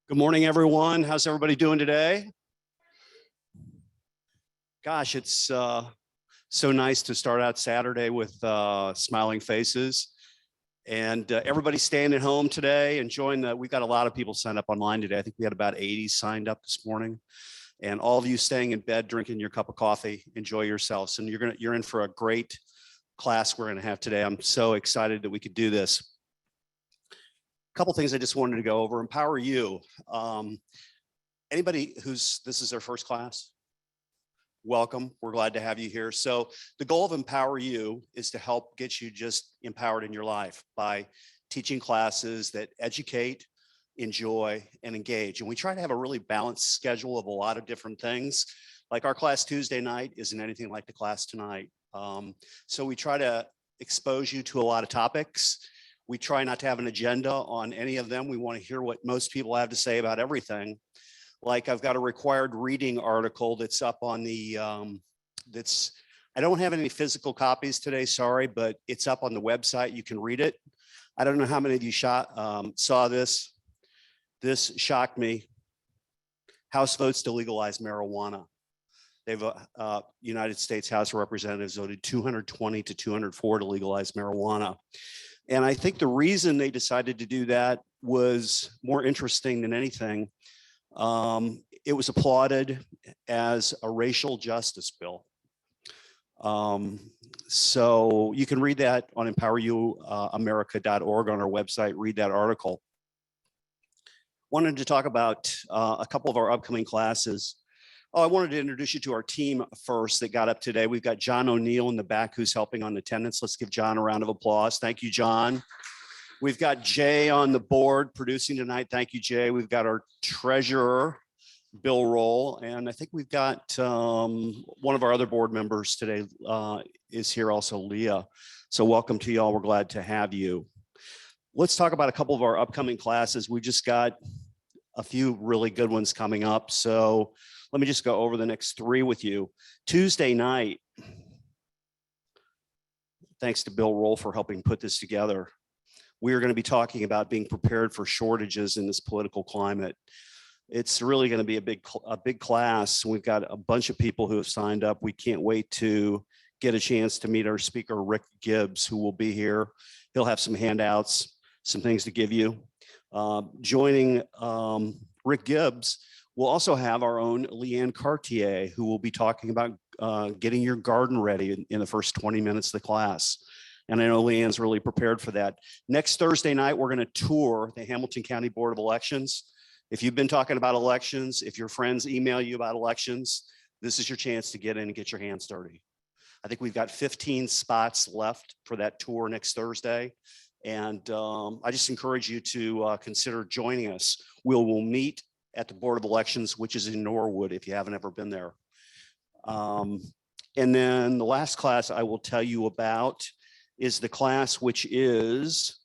Good morning, everyone. How's everybody doing today? Gosh, it's so nice to start out Saturday with smiling faces. And everybody's staying at home today, enjoying we've got a lot of people signed up online today. I think we had about 80 signed up this morning. And all of you staying in bed, drinking your cup of coffee, enjoy yourselves. And you're in for a great class we're gonna have today. I'm so excited that we could do this. Couple things I just wanted to go over. Empower You. Anybody this is their first class, welcome. We're glad to have you here. So the goal of Empower You is to help get you just empowered in your life by teaching classes that educate, enjoy, and engage. And we try to have a really balanced schedule of a lot of different things. Like our class Tuesday night isn't anything like the class tonight. So we try to expose you to a lot of topics. We try not to have an agenda on any of them. We want to hear what most people have to say about everything. Like I've got a required reading article that's up on the, I don't have any physical copies today, sorry, but it's up on the website. You can read it. I don't know how many of you saw this. This shocked me. House votes to legalize marijuana. They've United States House of Representatives voted 220 to 204 to legalize marijuana. And I think the reason they decided to do that was more interesting than anything. It was applauded as a racial justice bill. So you can read that on empoweryouamerica.org on our website, read that article. Wanted to talk about a couple of our upcoming classes. Oh, I wanted to introduce you to our team first that got up today. We've got John O'Neill in the back who's helping on attendance. Let's give John a round of applause. Thank you, John. We've got Jay on the board producing tonight. Thank you, Jay. We've got our treasurer, Bill Roll, and I think we've got one of our other board members today is here also, Leah. So welcome to y'all. We're glad to have you. Let's talk about a couple of our upcoming classes. We just got a few really good ones coming up. So let me just go over the next three with you. Tuesday night, thanks to Bill Roll for helping put this together, we are going to be talking about being prepared for shortages in this political climate. It's really going to be a big class. We've got a bunch of people who have signed up. We can't wait to get a chance to meet our speaker, Rick Gibbs, who will be here. He'll have some handouts, some things to give you. Joining Rick Gibbs, we'll also have our own Leanne Cartier, who will be talking about getting your garden ready in the first 20 minutes of the class. And I know Leanne's really prepared for that. Next Thursday night, we're going to tour the Hamilton County Board of Elections. If you've been talking about elections, if your friends email you about elections, this is your chance to get in and get your hands dirty. I think we've got 15 spots left for that tour next Thursday. And I just encourage you to consider joining us. We'll meet at the Board of Elections, which is in Norwood, if you haven't ever been there. And then the last class I will tell you about is the class which is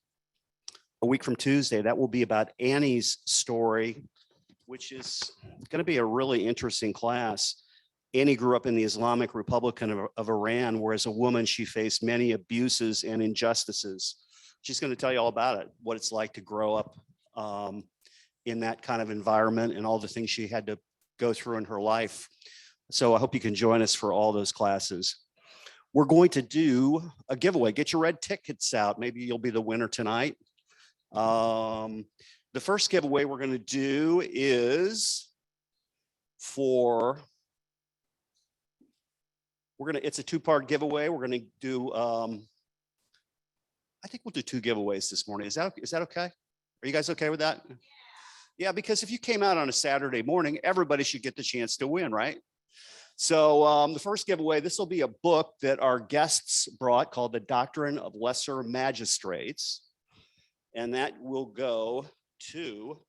a week from Tuesday. That will be about Annie's story, which is going to be a really interesting class. Annie grew up in the Islamic Republic of Iran, where as a woman, she faced many abuses and injustices. She's going to tell you all about it, what it's like to grow up in that kind of environment and all the things she had to go through in her life. So I hope you can join us for all those classes. We're going to do a giveaway. Get your red tickets out. Maybe you'll be the winner tonight. The first giveaway we're going to do is it's a two-part giveaway. We're going to do, I think we'll do two giveaways this morning. Is that okay? Are you guys okay with that? Yeah, because if you came out on a Saturday morning, everybody should get the chance to win, right? So the first giveaway, this will be a book that our guests brought called The Doctrine of Lesser Magistrates. And that will go to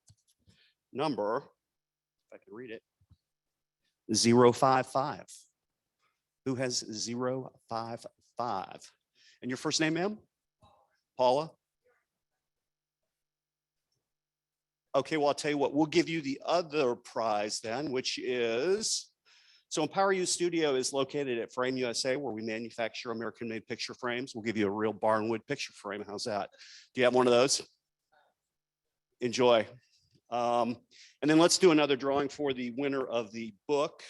number, if I can read it, 055. Who has 055? And your first name, ma'am? Paula? Okay, well, I'll tell you what, we'll give you the other prize then, which is, so Empower You Studio is located at Frame USA, where we manufacture American-made picture frames. We'll give you a real barnwood picture frame. How's that? Do you have one of those? Enjoy. And then let's do another drawing for the winner of the book.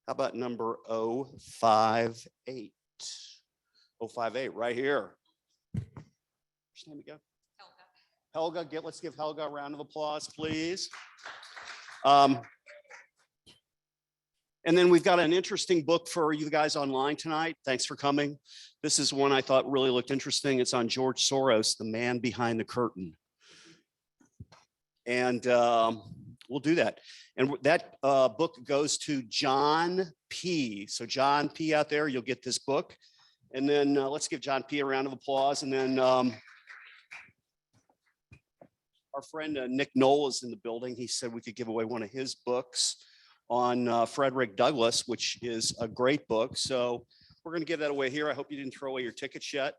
How about number 058? 058 right here. What's your name again? Helga. Let's give Helga a round of applause, please. And then we've got an interesting book for you guys online tonight. Thanks for coming. This is one I thought really looked interesting. It's on George Soros, the man behind the curtain. And we'll do that. And that book goes to John P. So John P. out there, you'll get this book. And then let's give John P. a round of applause. And then our friend Nick Knoll is in the building. He said we could give away one of his books on Frederick Douglass, which is a great book. So we're going to give that away here. I hope you didn't throw away your tickets yet.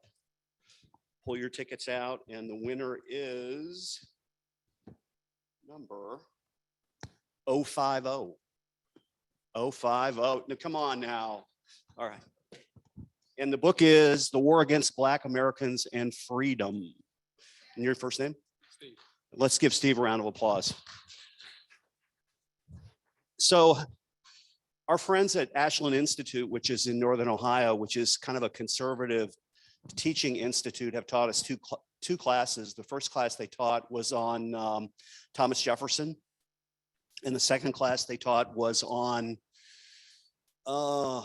Pull your tickets out. And the winner is number 050. 050. Now, come on now. All right. And the book is The War Against Black Americans and Freedom. And your first name? Steve. Let's give Steve a round of applause. So our friends at Ashland Institute, which is in Northern Ohio, which is kind of a conservative teaching institute, have taught us two classes. The first class they taught was on Thomas Jefferson. And the second class they taught was on, why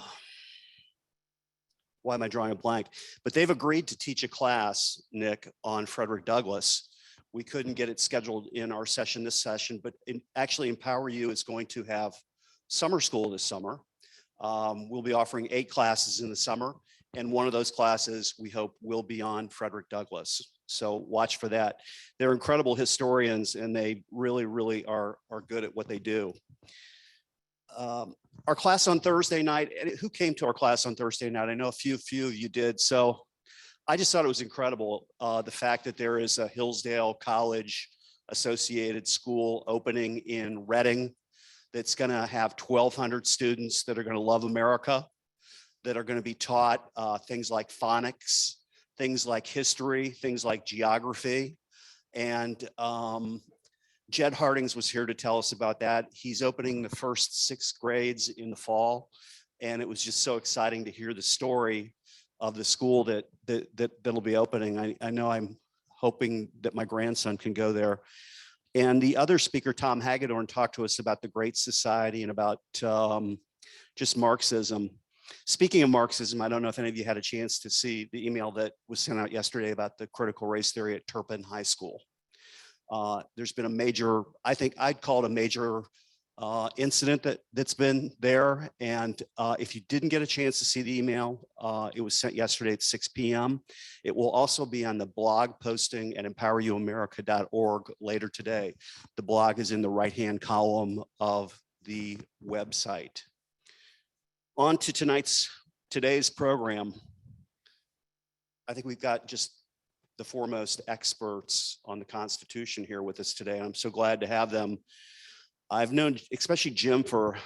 am I drawing a blank? But they've agreed to teach a class, Nick, on Frederick Douglass. We couldn't get it scheduled in our session this session, but actually Empower You is going to have summer school this summer. We'll be offering 8 classes in the summer, and one of those classes we hope will be on Frederick Douglass. So watch for that. They're incredible historians, and they really, really are good at what they do. Our class on Thursday night, who came to our class on Thursday night? I know a few of you did. So I just thought it was incredible, the fact that there is a Hillsdale College associated school opening in Reading that's going to have 1,200 students that are going to love America, that are going to be taught things like phonics, things like history, things like geography. And Jed Hardings was here to tell us about that. He's opening the first 6 grades in the fall. And it was just so exciting to hear the story of the school that'll be opening. I know I'm hoping that my grandson can go there. And the other speaker, Tom Hagedorn, talked to us about the Great Society and about just Marxism. Speaking of Marxism, I don't know if any of you had a chance to see the email that was sent out yesterday about the critical race theory at Turpin High School. There's been a major, I think I'd call it a major incident that's been there. And if you didn't get a chance to see the email, it was sent yesterday at 6 p.m. It will also be on the blog posting at empoweryouamerica.org later today. The blog is in the right-hand column of the website. On to today's program. I think we've got just the foremost experts on the Constitution here with us today. I'm so glad to have them. I've known, especially Jim, for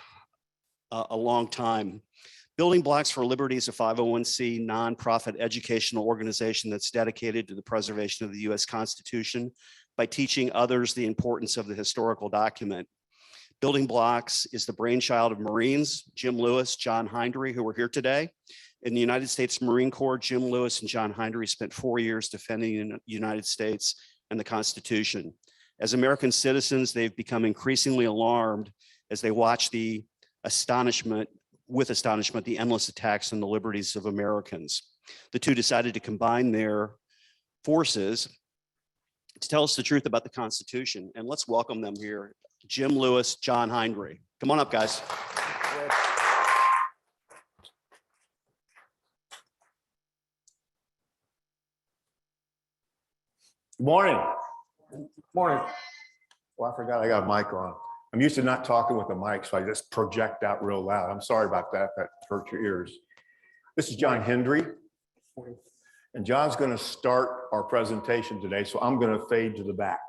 a long time. Building Blocks for Liberty is a 501c nonprofit educational organization that's dedicated to the preservation of the U.S. Constitution by teaching others the importance of the historical document. Building Blocks is the brainchild of Marines, Jim Lewis, John Hindrey, who are here today. In the United States Marine Corps, Jim Lewis and John Hindrey spent 4 years defending the United States and the Constitution. As American citizens, they've become increasingly alarmed as they watch the with astonishment, the endless attacks on the liberties of Americans. The two decided to combine their forces to tell us the truth about the Constitution. And let's welcome them here, Jim Lewis, John Hindrey. Come on up, guys. Good morning. Morning. Well, I forgot I got a mic on. I'm used to not talking with a mic, so I just project out real loud. I'm sorry about that. That hurt your ears. This is John Hindrey. And John's going to start our presentation today, so I'm going to fade to the back.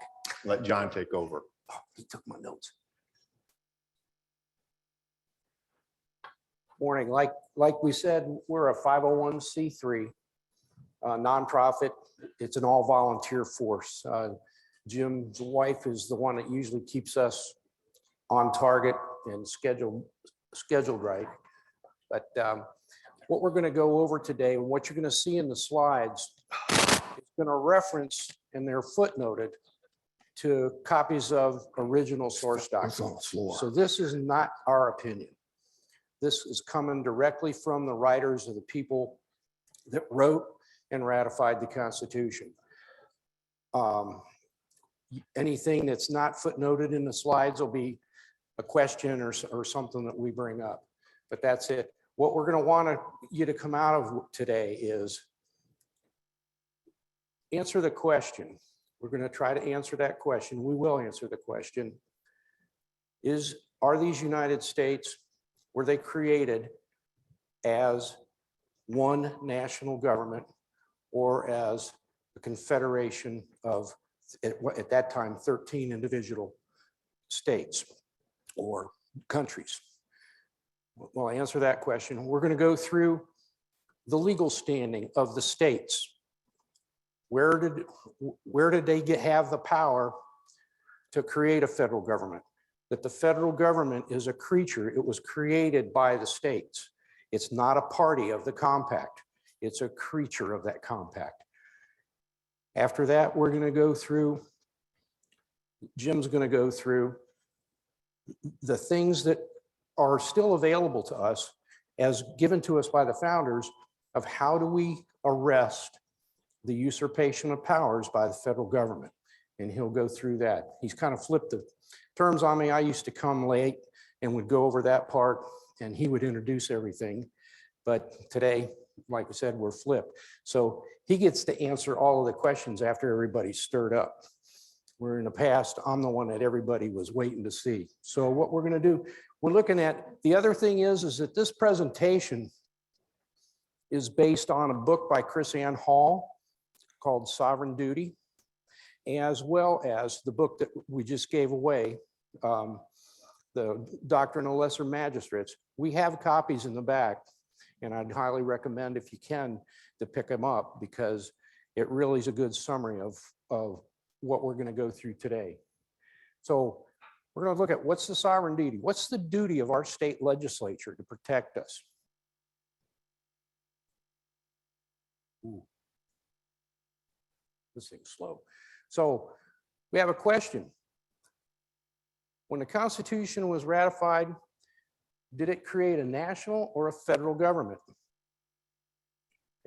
Let John take over. Oh, he took my notes. Morning. Like we said, we're a 501c3. nonprofit. It's an all volunteer force. Jim's wife is the one that usually keeps us on target and scheduled right. But what we're going to go over today and what you're going to see in the slides is going to reference, and they're footnoted, to copies of original source documents. So this is not our opinion. This is coming directly from the writers of the people that wrote and ratified the Constitution. Anything that's not footnoted in the slides will be a question or something that we bring up, but that's it. What we're going to want you to come out of today is answer the question. We're going to try to answer that question. We will answer the question. Are these United States, were they created as one national government or as a confederation of, at that time, 13 individual states or countries? Well, I answer that question. We're going to go through the legal standing of the states. Where did they have the power to create a federal government? That the federal government is a creature. It was created by the states. It's not a party of the compact. It's a creature of that compact. After that, we're going to go through, Jim's going to go through the things that are still available to us as given to us by the founders of how do we arrest the usurpation of powers by the federal government. And he'll go through that. He's kind of flipped the terms on me. I used to come late and would go over that part and he would introduce everything. But today, like I said, we're flipped. So he gets to answer all of the questions after everybody's stirred up. Where in the past, I'm the one that everybody was waiting to see. So what we're going to do, we're looking at, the other thing is that this presentation is based on a book by Chris Ann Hall called Sovereign Duty, as well as the book that we just gave away, the Doctrine of Lesser Magistrates. We have copies in the back, and I'd highly recommend, if you can, to pick them up because it really is a good summary of what we're going to go through today. So we're going to look at what's the sovereign duty? What's the duty of our state legislature to protect us? Ooh. This thing's slow. So we have a question. When the Constitution was ratified, did it create a national or a federal government?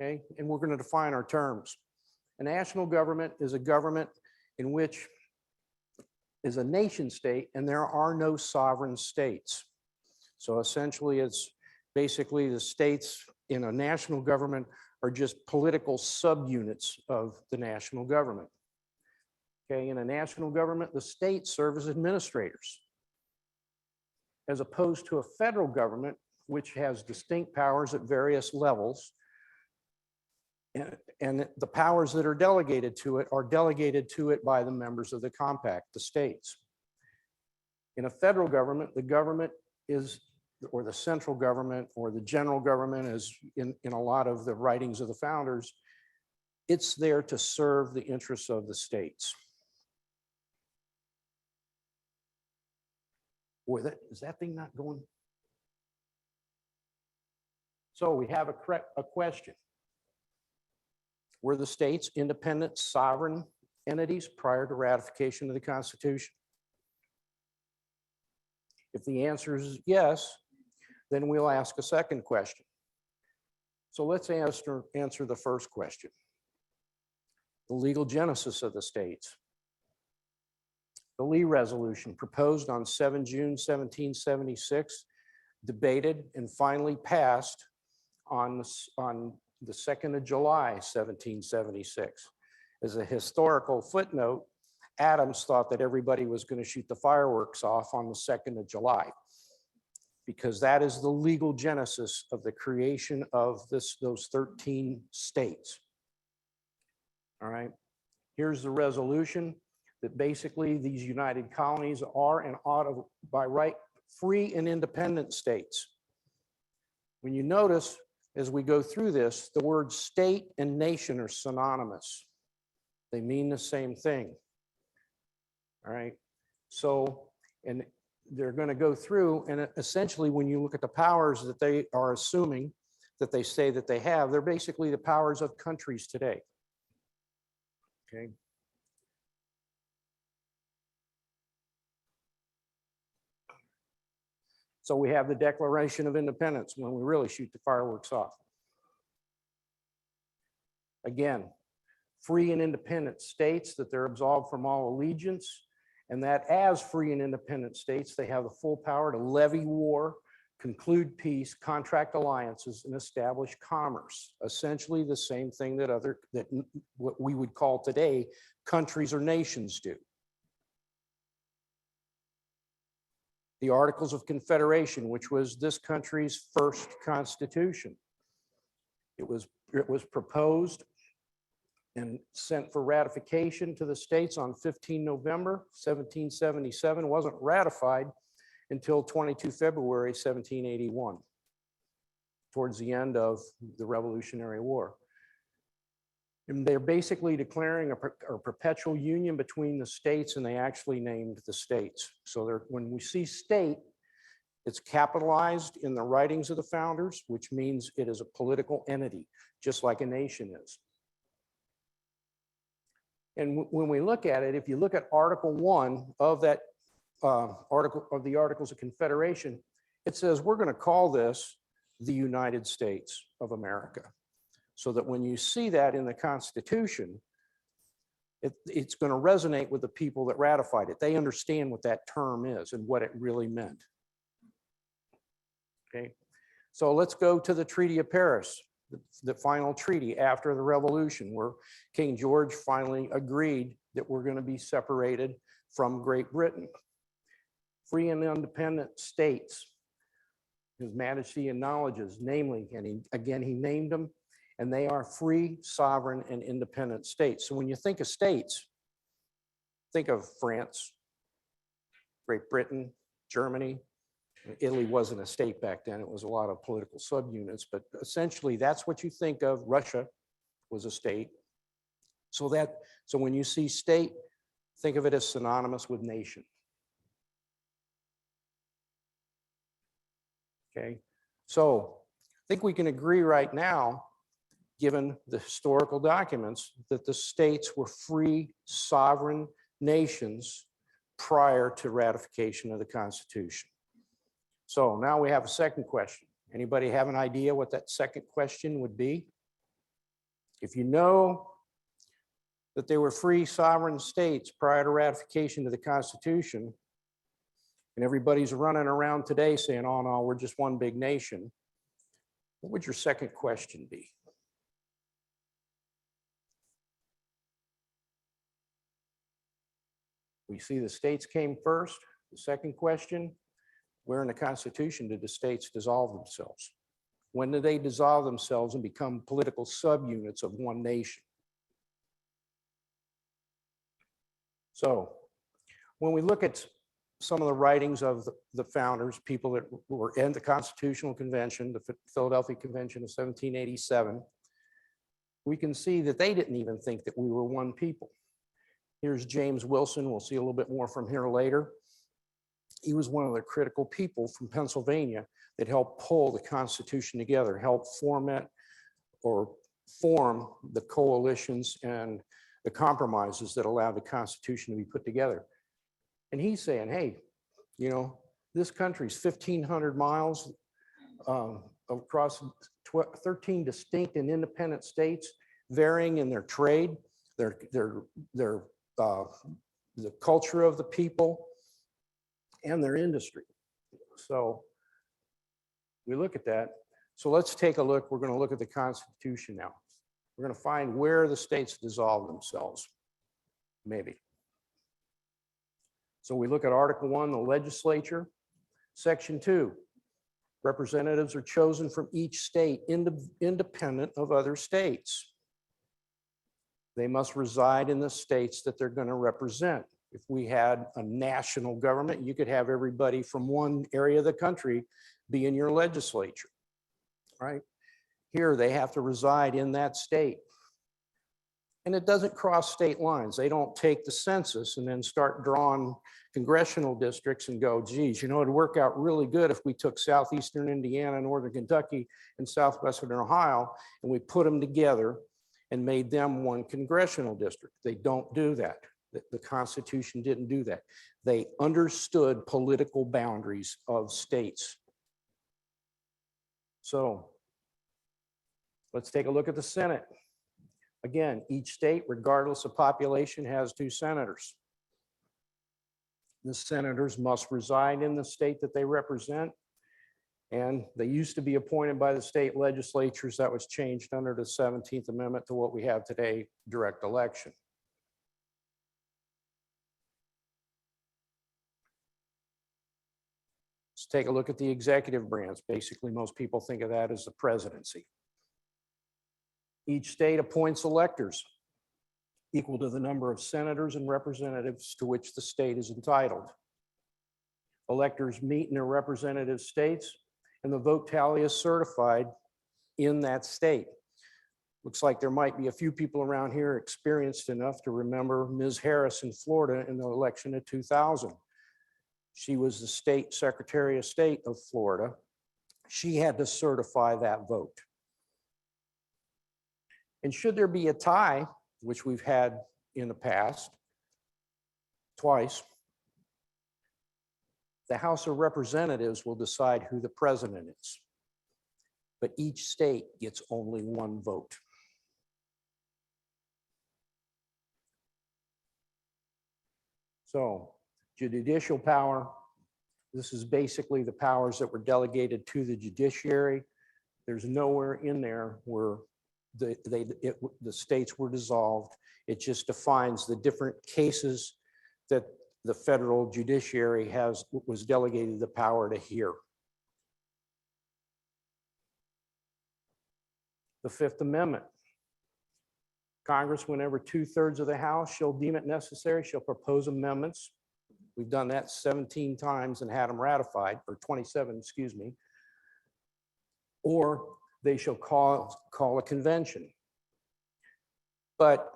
Okay, and we're going to define our terms. A national government is a government in which is a nation state and there are no sovereign states. So essentially it's basically the states in a national government are just political subunits of the national government. Okay, in a national government, the states serve as administrators, as opposed to a federal government, which has distinct powers at various levels. And the powers that are delegated to it by the members of the compact, the states. In a federal government, the government is, or the central government or the general government, as in a lot of the writings of the founders, it's there to serve the interests of the states. Boy, is that thing not going? So we have a question. Were the states independent sovereign entities prior to ratification of the Constitution? If the answer is yes, then we'll ask a second question. So let's answer the first question. The legal genesis of the states. The Lee Resolution, proposed on 7 June 1776, debated and finally passed on the 2nd of July 1776. As a historical footnote, Adams thought that everybody was going to shoot the fireworks off on the 2nd of July, because that is the legal genesis of the creation of those 13 states. All right, here's the resolution that basically these united colonies are and ought to, by right, free and independent states. When you notice, as we go through this, the words state and nation are synonymous. They mean the same thing. All right. So, and they're going to go through, and essentially when you look at the powers that they are assuming that they say that they have, they're basically the powers of countries today. Okay. So we have the Declaration of Independence when we really shoot the fireworks off. Again, free and independent states, that they're absolved from all allegiance, and that as free and independent states, they have the full power to levy war, conclude peace, contract alliances, and establish commerce. Essentially the same thing that what we would call today countries or nations do. The Articles of Confederation, which was this country's first constitution. It was proposed and sent for ratification to the states on 15 November 1777, wasn't ratified until 22 February 1781, towards the end of the Revolutionary War. And they're basically declaring a perpetual union between the states, and they actually named the states. So when we see state, it's capitalized in the writings of the founders, which means it is a political entity, just like a nation is. And when we look at it, if you look at Article 1 of that article of the Articles of Confederation, it says we're going to call this the United States of America. So that when you see that in the Constitution, it's going to resonate with the people that ratified it. They understand what that term is and what it really meant. Okay, so let's go to the Treaty of Paris, the final treaty after the Revolution, where King George finally agreed that we're going to be separated from Great Britain. Free and independent states, His Majesty acknowledges, namely, and he named them, and they are free, sovereign, and independent states. So when you think of states, think of France, Great Britain, Germany. Italy wasn't a state back then. It was a lot of political subunits, but essentially that's what you think of. Russia was a state. So when you see state, think of it as synonymous with nation. Okay, so I think we can agree right now, given the historical documents, that the states were free, sovereign nations prior to ratification of the Constitution. So now we have a second question. Anybody have an idea what that second question would be? If you know that they were free, sovereign states prior to ratification of the Constitution, and everybody's running around today saying, oh no, we're just one big nation, what would your second question be? We see the states came first. The second question, where in the Constitution did the states dissolve themselves? When did they dissolve themselves and become political subunits of one nation? So when we look at some of the writings of the founders, people that were in the Constitutional Convention, the Philadelphia Convention of 1787, we can see that they didn't even think that we were one people. Here's James Wilson. We'll see a little bit more from here later. He was one of the critical people from Pennsylvania that helped pull the Constitution together, helped format or form the coalitions and the compromises that allowed the Constitution to be put together. And he's saying, hey, you know, this country's 1,500 miles across 13 distinct and independent states, varying in their trade, the culture of the people, and their industry. So we look at that. So let's take a look. We're going to look at the Constitution now. We're going to find where the states dissolve themselves, maybe. So we look at Article 1, the legislature. Section 2, representatives are chosen from each state independent of other states. They must reside in the states that they're going to represent. If we had a national government, you could have everybody from one area of the country be in your legislature, right? Here, they have to reside in that state. And it doesn't cross state lines. They don't take the census and then start drawing congressional districts and go, geez, you know, it'd work out really good if we took southeastern Indiana, northern Kentucky, and southwestern Ohio, and we put them together and made them one congressional district. They don't do that. The Constitution didn't do that. They understood political boundaries of states. So let's take a look at the Senate. Again, each state, regardless of population, has 2 senators. The senators must reside in the state that they represent. And they used to be appointed by the state legislatures. That was changed under the 17th Amendment to what we have today, direct election. Let's take a look at the executive branch. Basically, most people think of that as the presidency. Each state appoints electors equal to the number of senators and representatives to which the state is entitled. Electors meet in their representative states, and the vote tally is certified in that state. Looks like there might be a few people around here experienced enough to remember Ms. Harris in Florida in the election of 2000. She was the state Secretary of State of Florida. She had to certify that vote. And should there be a tie, which we've had in the past, twice, the House of Representatives will decide who the president is. But each state gets only 1 vote. So, judicial power, this is basically the powers that were delegated to the judiciary. There's nowhere in there where the states were dissolved. It just defines the different cases that the federal judiciary was delegated the power to hear. The Fifth Amendment. Congress, whenever 2/3 of the House shall deem it necessary, shall propose amendments. We've done that 17 times and had them ratified, or 27, excuse me. Or they shall call a convention. But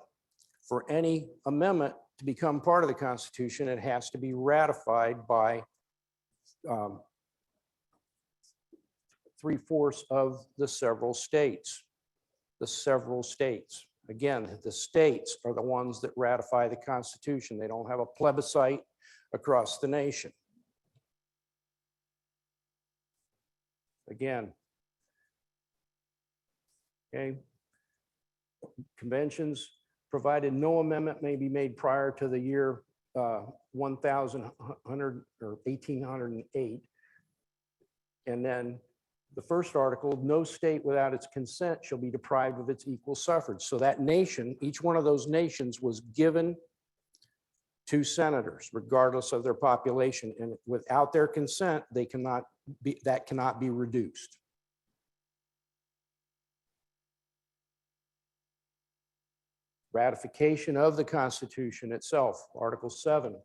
for any amendment to become part of the Constitution, it has to be ratified by 3/4 of the several states. The several states. Again, the states are the ones that ratify the Constitution. They don't have a plebiscite across the nation. Again, okay, conventions, provided no amendment may be made prior to the year 1808. And then the first article, no state without its consent shall be deprived of its equal suffrage. So that nation, each one of those nations was given 2 senators, regardless of their population. And without their consent, that cannot be reduced. Ratification of the Constitution itself, Article 7.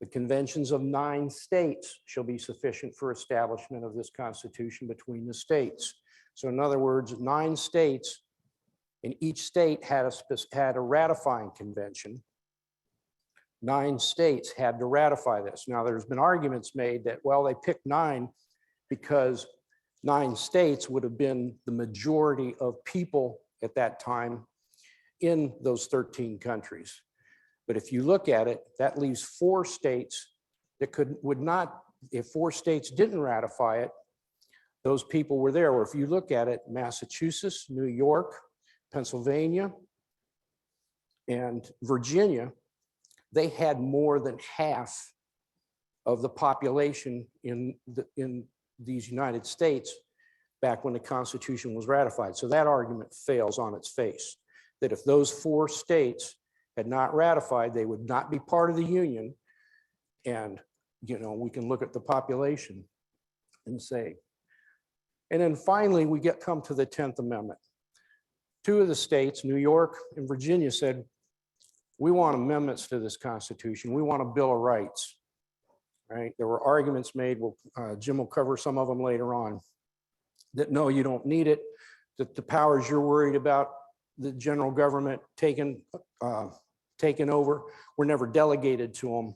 The conventions of 9 states shall be sufficient for establishment of this Constitution between the states. So in other words, 9 states, and each state had a ratifying convention. 9 states had to ratify this. Now, there's been arguments made that, well, they picked 9 because 9 states would have been the majority of people at that time in those 13 countries. But if you look at it, that leaves 4 states that would not, if 4 states didn't ratify it, those people were there. Or if you look at it, Massachusetts, New York, Pennsylvania, and Virginia, they had more than half of the population in these United States back when the Constitution was ratified. So that argument fails on its face, that if those 4 states had not ratified, they would not be part of the Union. And, you know, we can look at the population and say. And then finally, we come to the 10th Amendment. 2 of the states, New York and Virginia, said, we want amendments to this Constitution. We want a Bill of Rights, right? There were arguments made, Jim will cover some of them later on, that no, you don't need it. that the powers you're worried about, the general government taking over, were never delegated to them.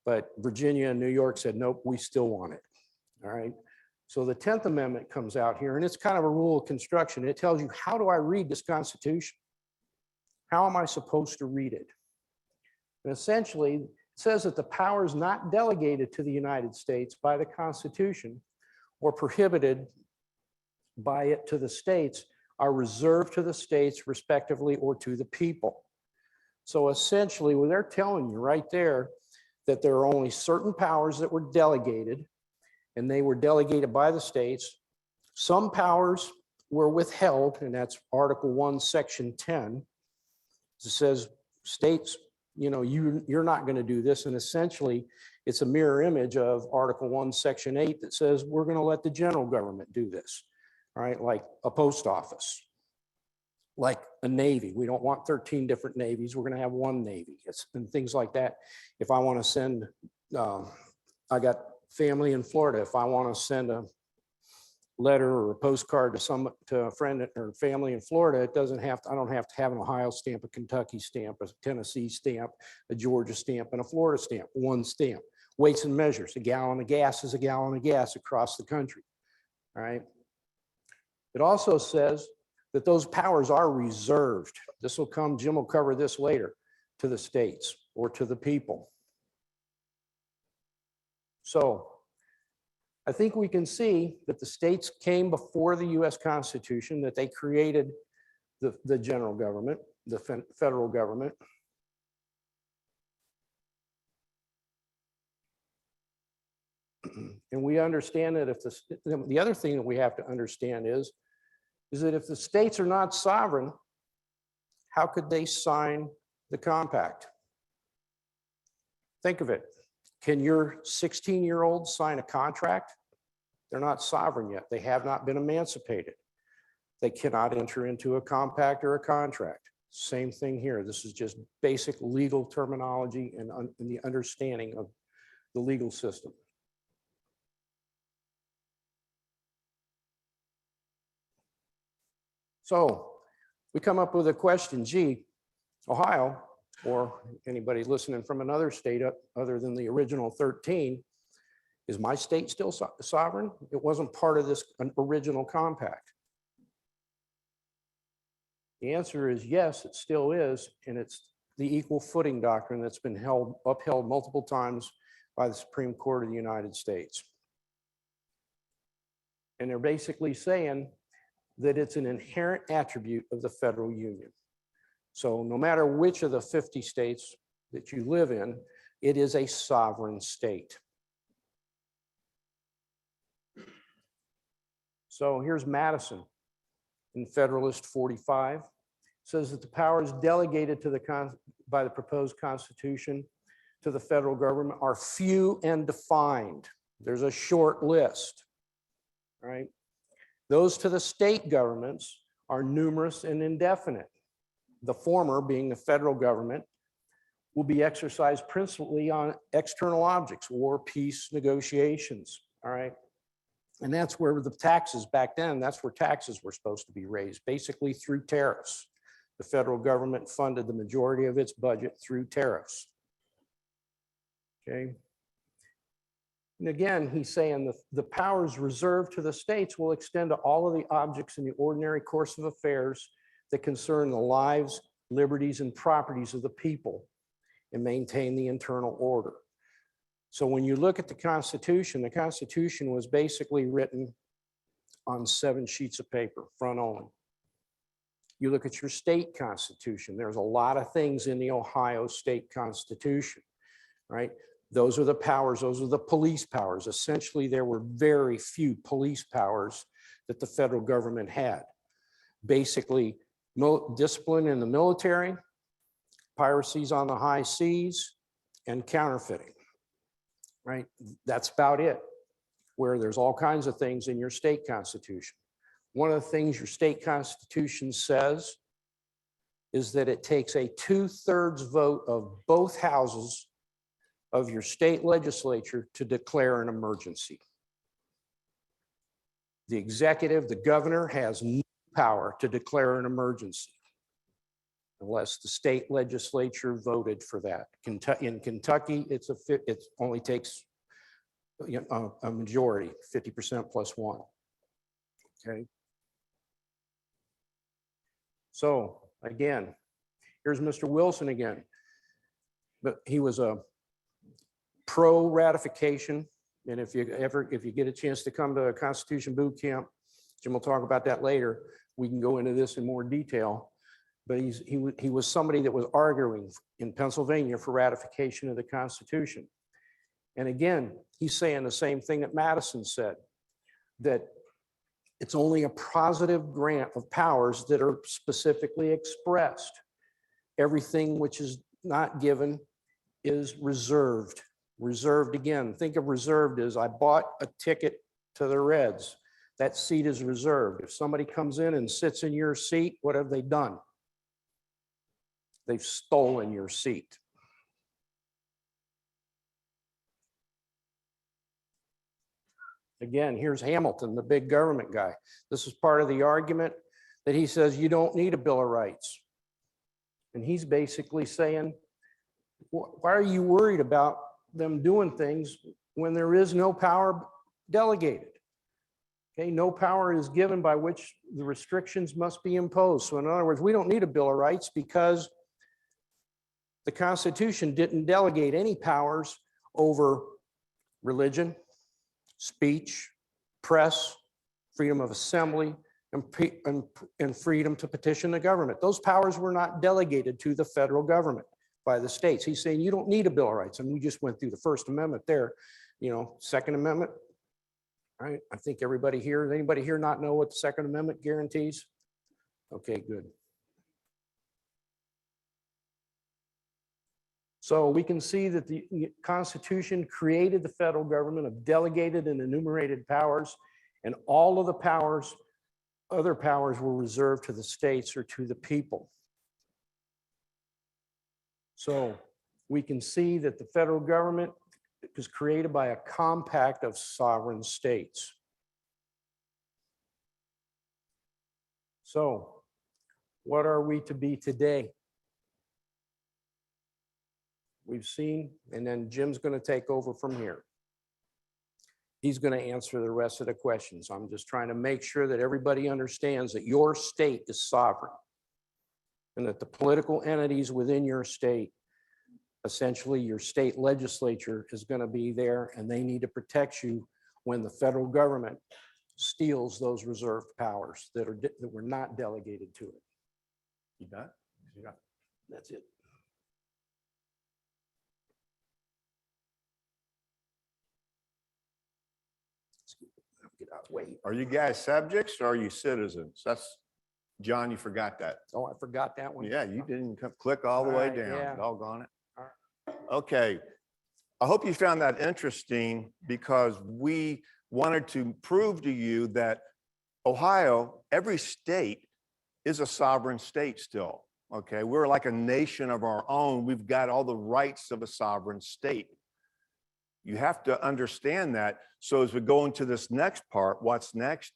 But Virginia and New York said, nope, we still want it. All right. So the 10th Amendment comes out here, and it's kind of a rule of construction. It tells you, how do I read this Constitution? How am I supposed to read it? And essentially, it says that the powers not delegated to the United States by the Constitution or prohibited by it to the states are reserved to the states respectively or to the people. So essentially, what they're telling you right there, that there are only certain powers that were delegated, and they were delegated by the states. Some powers were withheld, and that's Article 1, Section 10. It says states, you're not going to do this. And essentially, it's a mirror image of Article 1, Section 8 that says we're going to let the general government do this. All right, like a post office, like a Navy. We don't want 13 different navies. We're going to have one Navy, and things like that. If I want to send, I got family in Florida. If I want to send a letter or a postcard to a friend or family in Florida, I don't have to have an Ohio stamp, a Kentucky stamp, a Tennessee stamp, a Georgia stamp, and a Florida stamp. One stamp. Weights and measures. A gallon of gas is a gallon of gas across the country. All right. It also says that those powers are reserved. This will come, Jim will cover this later, to the states or to the people. So I think we can see that the states came before the US Constitution, that they created the general government, the federal government. And we understand that if the other thing that we have to understand is that if the states are not sovereign, how could they sign the compact? Think of it. Can your 16-year-old sign a contract? They're not sovereign yet. They have not been emancipated. They cannot enter into a compact or a contract. Same thing here. This is just basic legal terminology and the understanding of the legal system. So we come up with a question, gee, Ohio, or anybody listening from another state other than the original 13, is my state still sovereign? It wasn't part of this original compact. The answer is yes, it still is, and it's the equal footing doctrine that's been upheld multiple times by the Supreme Court of the United States. And they're basically saying that it's an inherent attribute of the federal union. So no matter which of the 50 states that you live in, it is a sovereign state. So here's Madison in Federalist 45. It says that the powers delegated by the proposed Constitution to the federal government are few and defined. There's a short list, right? Those to the state governments are numerous and indefinite. The former, being the federal government, will be exercised principally on external objects, war, peace, negotiations, all right? And that's where the taxes back then, that's where taxes were supposed to be raised, basically through tariffs. The federal government funded the majority of its budget through tariffs, okay? And again, he's saying the powers reserved to the states will extend to all of the objects in the ordinary course of affairs that concern the lives, liberties, and properties of the people and maintain the internal order. So when you look at the Constitution was basically written on 7 sheets of paper, front only. You look at your state constitution, there's a lot of things in the Ohio state constitution, right? Those are the powers, those are the police powers. Essentially, there were very few police powers that the federal government had. Basically, discipline in the military, piracies on the high seas, and counterfeiting, right? That's about it, where there's all kinds of things in your state constitution. One of the things your state constitution says is that it takes a 2/3 vote of both houses of your state legislature to declare an emergency. The executive, the governor, has no power to declare an emergency unless the state legislature voted for that. In Kentucky, it only takes a majority, 50% plus one. Okay. So again, here's Mr. Wilson again. But he was a pro ratification. And if you get a chance to come to a Constitution boot camp, Jim will talk about that later. We can go into this in more detail. But he was somebody that was arguing in Pennsylvania for ratification of the Constitution. And again, he's saying the same thing that Madison said, that it's only a positive grant of powers that are specifically expressed. Everything which is not given is reserved. Reserved again. Think of reserved as I bought a ticket to the Reds. That seat is reserved. If somebody comes in and sits in your seat, what have they done? They've stolen your seat. Again, here's Hamilton, the big government guy. This is part of the argument that he says you don't need a Bill of Rights. And he's basically saying, why are you worried about them doing things when there is no power delegated? Okay, no power is given by which the restrictions must be imposed. So in other words, we don't need a Bill of Rights because the Constitution didn't delegate any powers over religion, speech, press, freedom of assembly, and freedom to petition the government. Those powers were not delegated to the federal government by the states. He's saying you don't need a Bill of Rights. And we just went through the First Amendment there, Second Amendment. All right, I think everybody here, does anybody here not know what the Second Amendment guarantees? Okay, good. So we can see that the Constitution created the federal government of delegated and enumerated powers, and all of the powers, other powers were reserved to the states or to the people. So we can see that the federal government was created by a compact of sovereign states. So what are we to be today? We've seen, and then Jim's going to take over from here. He's going to answer the rest of the questions. I'm just trying to make sure that everybody understands that your state is sovereign and that the political entities within your state, essentially your state legislature, is going to be there, and they need to protect you when the federal government steals those reserved powers that were not delegated to it. You done? Yeah. That's it. Get out of the way. Are you guys subjects or are you citizens? That's, John, you forgot that. Oh, I forgot that one. Yeah, you didn't click all the way All right, down. yeah. Doggone it. All Okay. I hope you found that interesting because we wanted to prove to you that Ohio, every state is a sovereign state still. Okay. We're like a nation of our own. We've got all the rights of a sovereign state. You have to understand that. So as we go into this next part, what's next,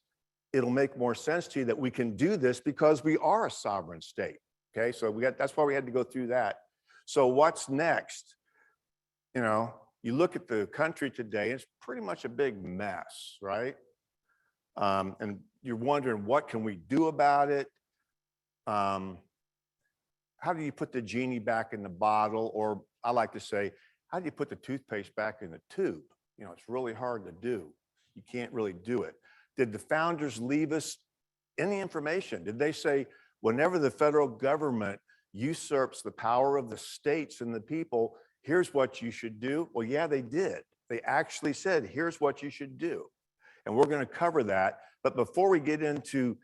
it'll make more sense to you that we can do this because we are a sovereign state. Okay, so that's why we had to go through that. So what's next? You look at the country today, it's pretty much a big mess, right? And you're wondering, what can we do about it? How do you put the genie back in the bottle? Or I like to say, how do you put the toothpaste back in the tube? It's really hard to do. You can't really do it. Did the founders leave us any information? Did they say, whenever the federal government usurps the power of the states and the people, here's what you should do? Well, yeah, they did. They actually said, here's what you should do. And we're going to cover that. But before we get into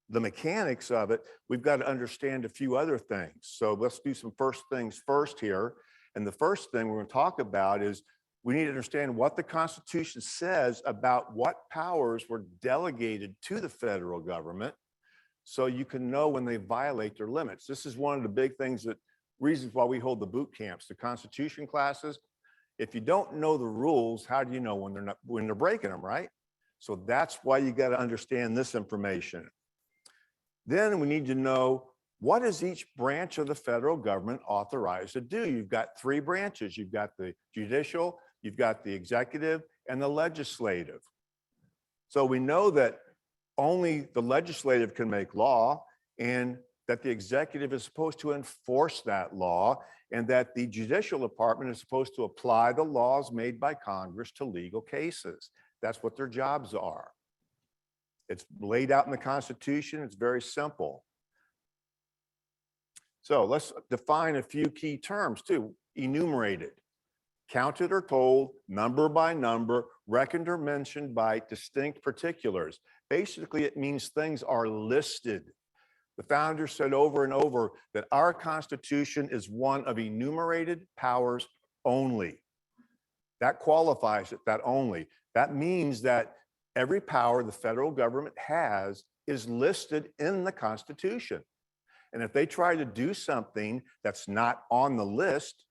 the mechanics of it, we've got to understand a few other things. So let's do some first things first here. And the first thing we're going to talk about is we need to understand what the Constitution says about what powers were delegated to the federal government so you can know when they violate their limits. This is one of the big reasons why we hold the boot camps, the Constitution classes. If you don't know the rules, how do you know when they're breaking them, right? So that's why you got to understand this information. Then we need to know, what is each branch of the federal government authorized to do? You've got three branches. You've got the judicial, you've got the executive, and the legislative. So we know that only the legislative can make law, and that the executive is supposed to enforce that law, and that the judicial department is supposed to apply the laws made by Congress to legal cases. That's what their jobs are. It's laid out in the Constitution. It's very simple. So let's define a few key terms too. Enumerated, counted or told, number by number, reckoned or mentioned by distinct particulars. Basically, it means things are listed. The founders said over and over that our Constitution is one of enumerated powers only. That qualifies it, that only. That means that every power the federal government has is listed in the Constitution. And if they try to do something that's not on the list,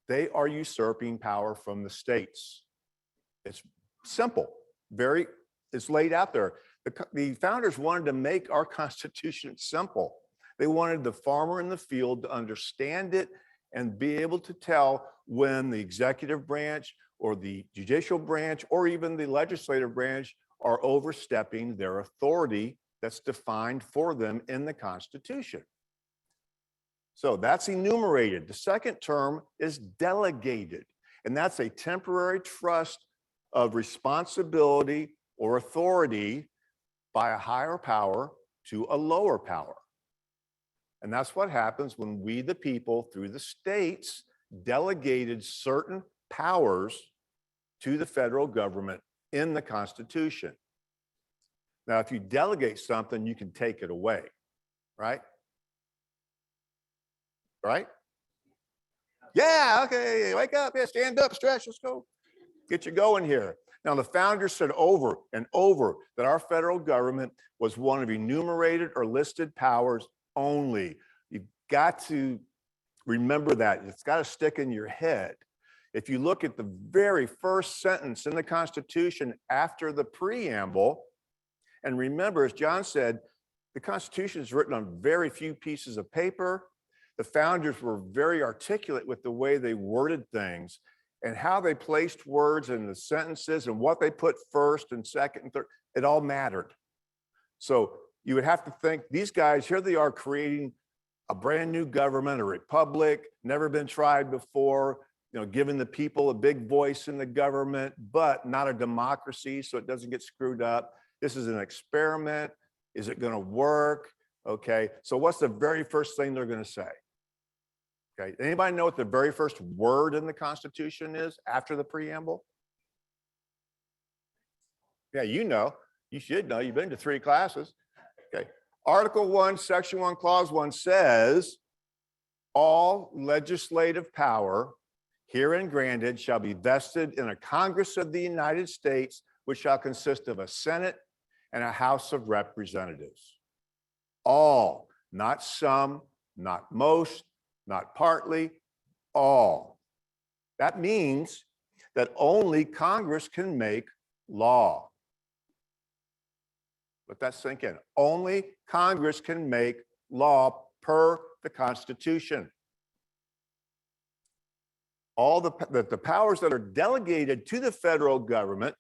they are usurping power from the states. It's simple, it's laid out there. The founders wanted to make our Constitution simple. They wanted the farmer in the field to understand it and be able to tell when the executive branch or the judicial branch or even the legislative branch are overstepping their authority that's defined for them in the Constitution. So that's enumerated. The second term is delegated, and that's a temporary trust of responsibility or authority by a higher power to a lower power. And that's what happens when we, the people, through the states, delegated certain powers to the federal government in the Constitution. Now, if you delegate something, you can take it away, right? Right? Yeah, okay, wake up, yeah, stand up, stretch, let's go. Get you going here. Now, the founders said over and over that our federal government was one of enumerated or listed powers only. You've got to remember that. It's got to stick in your head. If you look at the very first sentence in the Constitution after the preamble, and remember, as John said, the Constitution is written on very few pieces of paper. The founders were very articulate with the way they worded things and how they placed words in the sentences and what they put first and second and third. It all mattered. So you would have to think, these guys, here they are creating a brand new government, a republic, never been tried before, giving the people a big voice in the government, but not a democracy, so it doesn't get screwed up. This is an experiment. Is it going to work? Okay, so what's the very first thing they're going to say? Okay, anybody know what the very first word in the Constitution is after the preamble? Yeah, you know, you should know, you've been to 3 classes. Okay, Article 1, Section 1, Clause 1 says, all legislative power herein granted shall be vested in a Congress of the United States, which shall consist of a Senate and a House of Representatives. All, not some, not most, not partly, all. That means that only Congress can make law. Let that sink in. Only Congress can make law per the Constitution. All the powers that are delegated to the federal government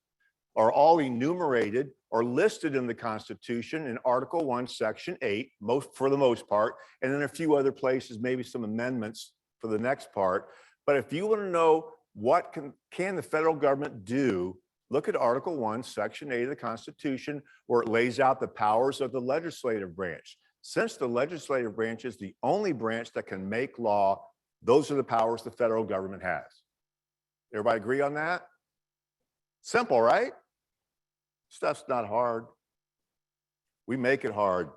are all enumerated or listed in the Constitution in Article 1, Section 8, for the most part, and then a few other places, maybe some amendments for the next part. But if you want to know what can the federal government do, look at Article 1, Section 8 of the Constitution, where it lays out the powers of the legislative branch. Since the legislative branch is the only branch that can make law, those are the powers the federal government has. Everybody agree on that? Simple, right? Stuff's not hard. We make it hard.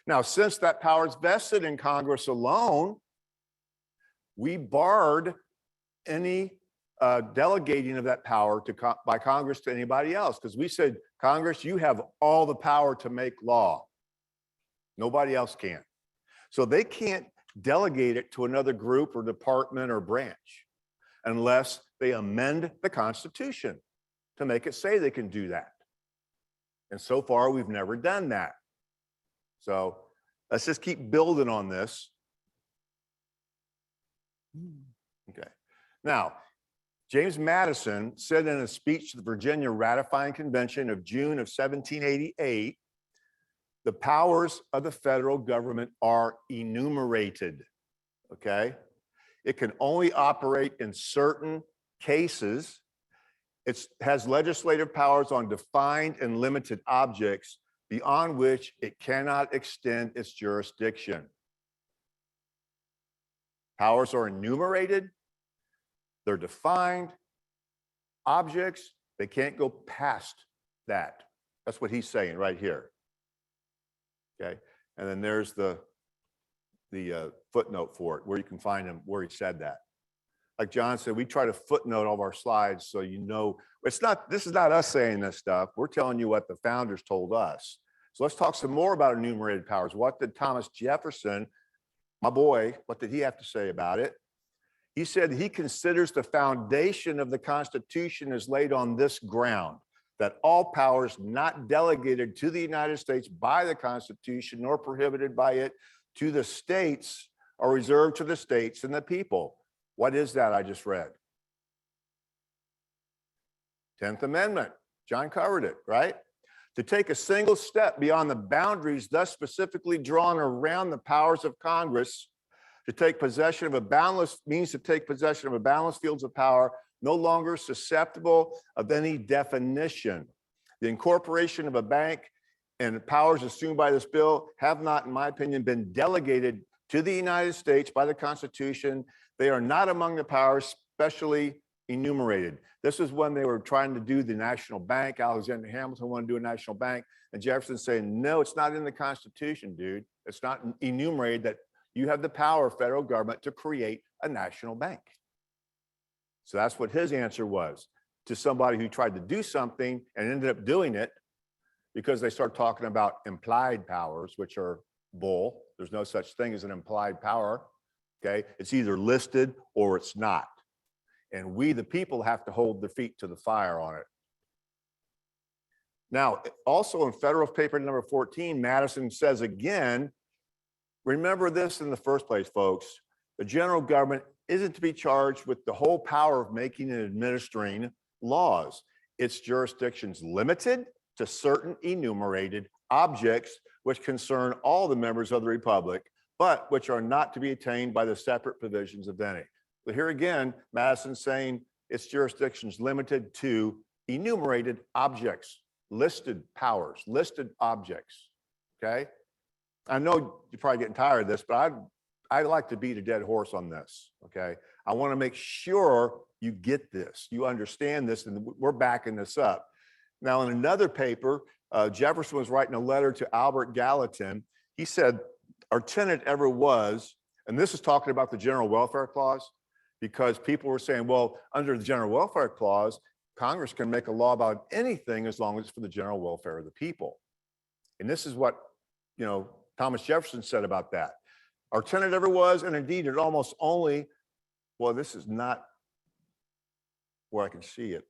Now, since that power is vested in Congress alone, we barred any delegating of that power by Congress to anybody else, because we said, Congress, you have all the power to make law. Nobody else can. So they can't delegate it to another group or department or branch unless they amend the Constitution to make it say they can do that. And so far, we've never done that. So Let's just keep building on this. Okay. Now, James Madison said in a speech to the Virginia Ratifying Convention of June of 1788, the powers of the federal government are enumerated, okay? It can only operate in certain cases. It has legislative powers on defined and limited objects beyond which it cannot extend its jurisdiction. Powers are enumerated, they're defined, objects, they can't go past that. That's what he's saying right here. Okay, and then there's the footnote for it, where you can find him, where he said that. Like John said, we try to footnote all of our slides so you know, this is not us saying this stuff. We're telling you what the founders told us. So let's talk some more about enumerated powers. What did Thomas Jefferson, my boy, what did he have to say about it? He said he considers the foundation of the Constitution is laid on this ground, that all powers not delegated to the United States by the Constitution nor prohibited by it to the states are reserved to the states and the people. What is that I just read? 10th Amendment. John covered it, right? To take a single step beyond the boundaries thus specifically drawn around the powers of Congress, to take possession of a boundless means to take possession of a boundless fields of power no longer susceptible of any definition. The incorporation of a bank and powers assumed by this bill have not, in my opinion, been delegated to the United States by the Constitution. They are not among the powers specially enumerated. This is when they were trying to do the national bank. Alexander Hamilton wanted to do a national bank, and Jefferson saying, no, it's not in the Constitution, dude. It's not enumerated that you have the power of federal government to create a national bank. So that's what his answer was to somebody who tried to do something and ended up doing it, because they start talking about implied powers, which are bull. There's no such thing as an implied power, okay? It's either listed or it's not. And we, the people, have to hold their feet to the fire on it. Now, also in Federal Paper number 14, Madison says again, remember this in the first place, folks, the general government isn't to be charged with the whole power of making and administering laws. Its jurisdiction's limited to certain enumerated objects which concern all the members of the Republic, but which are not to be attained by the separate provisions of any. But here again, Madison's saying its jurisdiction is limited to enumerated objects, listed powers, listed objects, okay? I know you're probably getting tired of this, but I'd like to beat a dead horse on this, okay? I wanna make sure you get this, you understand this, and we're backing this up. Now, in another paper, Jefferson was writing a letter to Albert Gallatin. He said, our tenet ever was, and this is talking about the General Welfare Clause, because people were saying, well, under the General Welfare Clause, Congress can make a law about anything as long as it's for the general welfare of the people. And this is what, you know, Thomas Jefferson said about that. Our tenet ever was, and indeed it almost only, well, this is not where I can see it.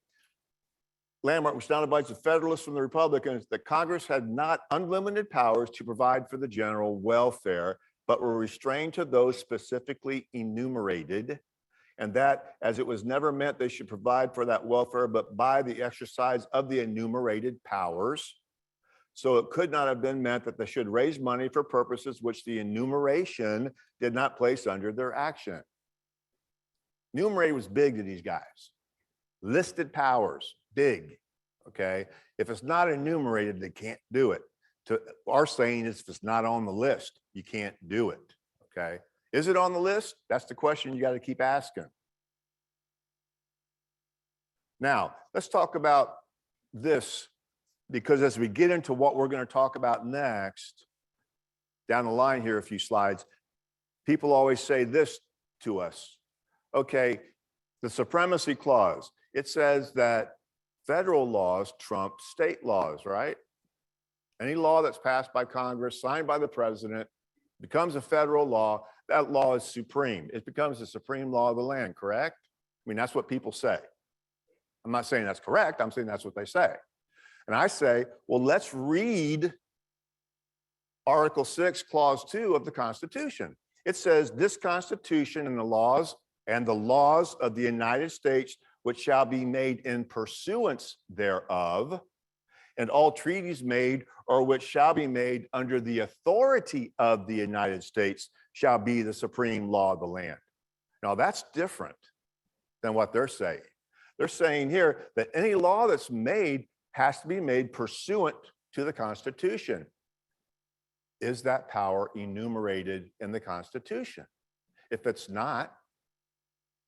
Landmark, which now divides the Federalists from the Republicans, that Congress had not unlimited powers to provide for the general welfare, but were restrained to those specifically enumerated, and that as it was never meant they should provide for that welfare, but by the exercise of the enumerated powers. So it could not have been meant that they should raise money for purposes which the enumeration did not place under their action. Enumerated was big to these guys. Listed powers, big, okay? If it's not enumerated, they can't do it. To our saying is, if it's not on the list, you can't do it, okay? Is it on the list? That's the question you got to keep asking. Now, let's talk about this, because as we get into what we're going to talk about next, down the line here, a few slides, people always say this to us. Okay, the Supremacy Clause, it says that federal laws trump state laws, right? Any law that's passed by Congress, signed by the president, becomes a federal law. That law is supreme. It becomes the supreme law of the land, correct? I mean, that's what people say. I'm not saying that's correct. I'm saying that's what they say. And I say, well, let's read Article 6, Clause 2 of the Constitution. It says, this Constitution and the laws of the United States, which shall be made in pursuance thereof, and all treaties made or which shall be made under the authority of the United States shall be the supreme law of the land. Now that's different than what they're saying. They're saying here that any law that's made has to be made pursuant to the Constitution. Is that power enumerated in the Constitution? If it's not,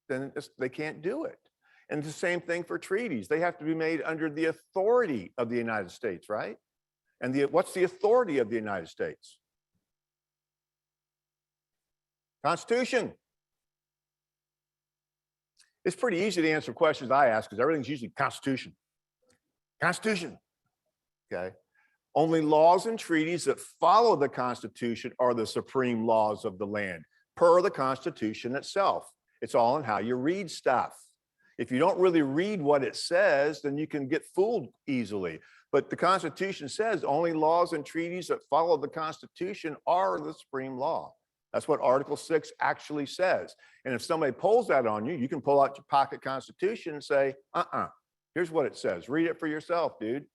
then they can't do it. And the same thing for treaties. They have to be made under the authority of the United States, right? And what's the authority of the United States? Constitution. It's pretty easy to answer questions I ask because everything's usually Constitution. Constitution. Okay. Only laws and treaties that follow the Constitution are the supreme laws of the land, per the Constitution itself. It's all in how you read stuff. If you don't really read what it says, then you can get fooled easily. But the Constitution says only laws and treaties that follow the Constitution are the supreme law. That's what Article 6 actually says. And if somebody pulls that on you, you can pull out your pocket Constitution and say, here's what it says. Read it for yourself, dude.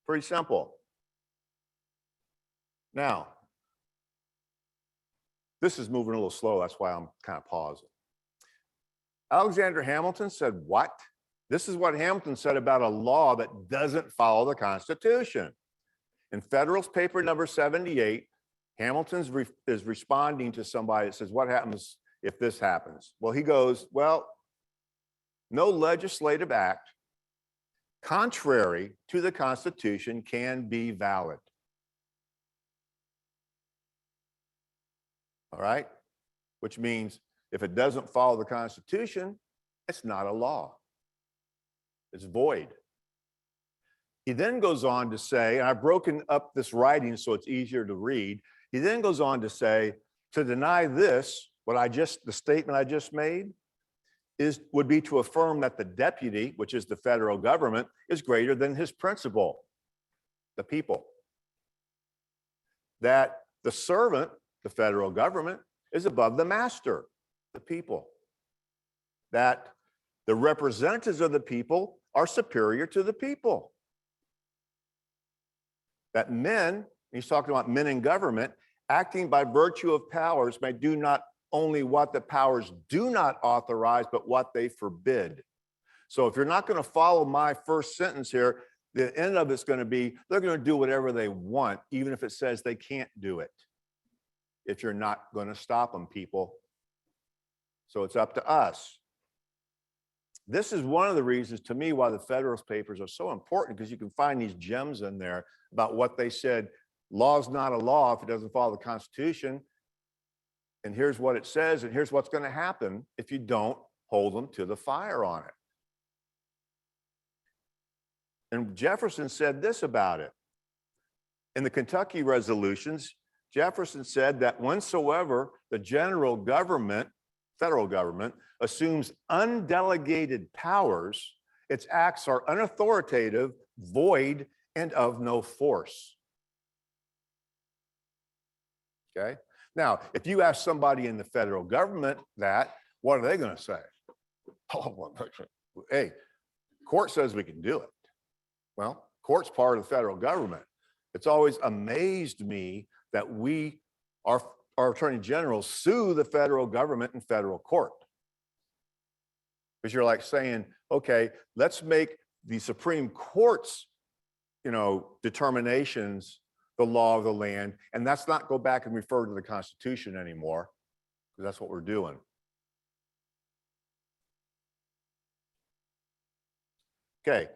Pretty simple. Now, this is moving a little slow. That's why I'm kind of pausing. Alexander Hamilton said, what? This is what Hamilton said about a law that doesn't follow the Constitution. In Federalist Paper number 78, Hamilton is responding to somebody that says, what happens if this happens? Well, he goes, well, no legislative act contrary to the Constitution can be valid. All right? Which means if it doesn't follow the Constitution, it's not a law. It's void. He then goes on to say, and I've broken up this writing so it's easier to read. He then goes on to say, to deny this, the statement I just made, would be to affirm that the deputy, which is the federal government, is greater than his principal, the people. That the servant, the federal government, is above the master, the people. That the representatives of the people are superior to the people. That men, he's talking about men in government, acting by virtue of powers may do not only what the powers do not authorize, but what they forbid. So if you're not going to follow my first sentence here, the end of it's going to be, they're going to do whatever they want, even if it says they can't do it. If you're not going to stop them, people. So it's up to us. This is one of the reasons to me why the Federalist Papers are so important, because you can find these gems in there about what they said. Law's not a law if it doesn't follow the Constitution. And here's what it says, and here's what's going to happen if you don't hold them to the fire on it. And Jefferson said this about it. In the Kentucky resolutions, Jefferson said that whensoever the general government, federal government, assumes undelegated powers, its acts are unauthoritative, void, and of no force. Okay? Now, if you ask somebody in the federal government that, what are they going to say? Oh, well, hey, court says we can do it. Well, court's part of the federal government. It's always amazed me that our attorney generals sue the federal government in federal court. Because you're like saying, okay, let's make the Supreme Court's, determinations the law of the land, and let's not go back and refer to the Constitution anymore, because that's what we're doing. Okay,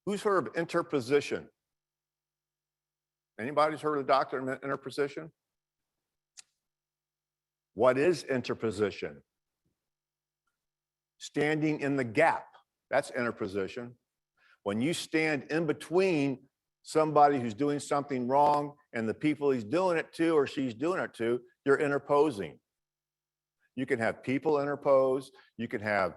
who's heard of interposition? Anybody's heard of the doctrine of interposition? What is interposition? Standing in the gap, that's interposition. When you stand in between somebody who's doing something wrong and the people he's doing it to or she's doing it to, you're interposing. You can have people interpose, you can have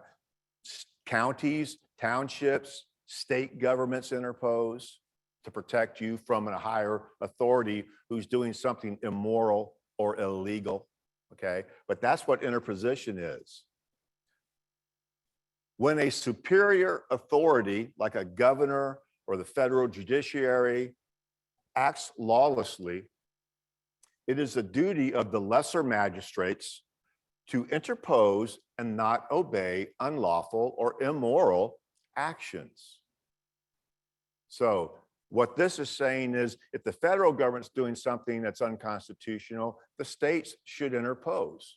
counties, townships, state governments interpose. to protect you from a higher authority who's doing something immoral or illegal, okay? But that's what interposition is. When a superior authority, like a governor or the federal judiciary, acts lawlessly, it is the duty of the lesser magistrates to interpose and not obey unlawful or immoral actions. So what this is saying is, if the federal government's doing something that's unconstitutional, the states should interpose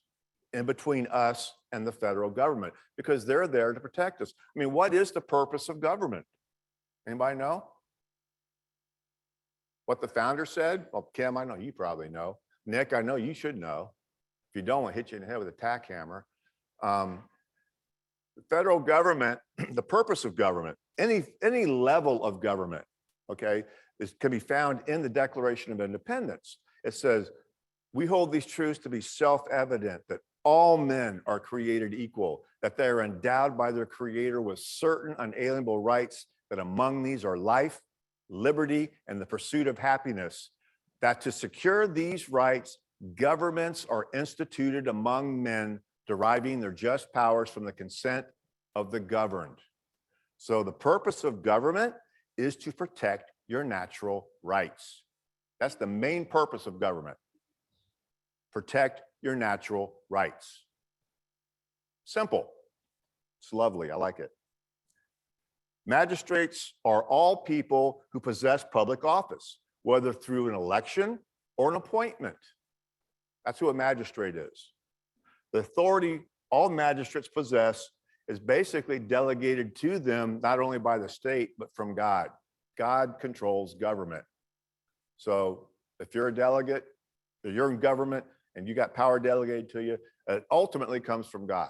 in between us and the federal government, because they're there to protect us. I mean, what is the purpose of government? Anybody know? What the founder said? Well, Kim, I know you probably know. Nick, I know you should know. If you don't, I'll hit you in the head with a tack hammer. The federal government, the purpose of government, any level of government, okay, can be found in the Declaration of Independence. It says, we hold these truths to be self-evident, that all men are created equal, that they are endowed by their creator with certain unalienable rights, that among these are life, liberty, and the pursuit of happiness, that to secure these rights, governments are instituted among men, deriving their just powers from the consent of the governed. So the purpose of government is to protect your natural rights. That's the main purpose of government. Protect your natural rights. Simple. It's lovely. I like it. Magistrates are all people who possess public office, whether through an election or an appointment. That's who a magistrate is. The authority all magistrates possess is basically delegated to them, not only by the state, but from God. God controls government. So if you're a delegate, if you're in government and you got power delegated to you, it ultimately comes from God.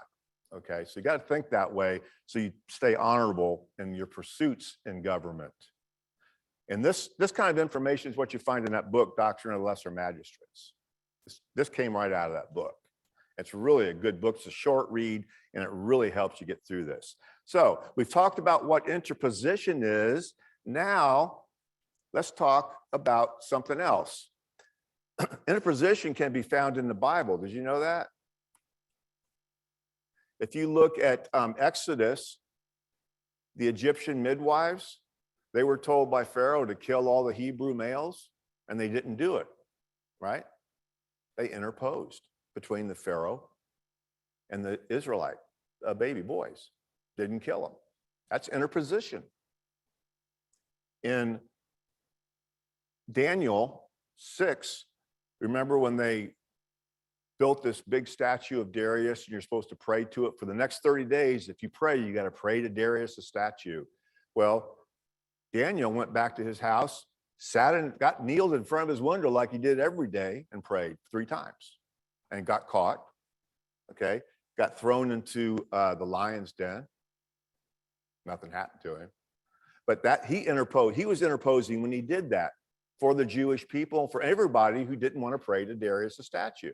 Okay, so you got to think that way so you stay honorable in your pursuits in government. And this kind of information is what you find in that book, Doctrine of Lesser Magistrates. This came right out of that book. It's really a good book. It's a short read, and it really helps you get through this. So we've talked about what interposition is. Now, let's talk about something else. Interposition can be found in the Bible. Did you know that? If you look at Exodus, the Egyptian midwives, they were told by Pharaoh to kill all the Hebrew males, and they didn't do it, right? They interposed between the Pharaoh and the Israelite baby boys. Didn't kill them. That's interposition. In Daniel 6, remember when they built this big statue of Darius and you're supposed to pray to it for the next 30 days. If you pray, you got to pray to Darius, the statue. Well, Daniel went back to his house, sat and kneeled in front of his window like he did every day and prayed 3 times and got caught, okay? Got thrown into the lion's den. Nothing happened to him. But that he was interposing when he did that for the Jewish people, for everybody who didn't want to pray to Darius, the statue.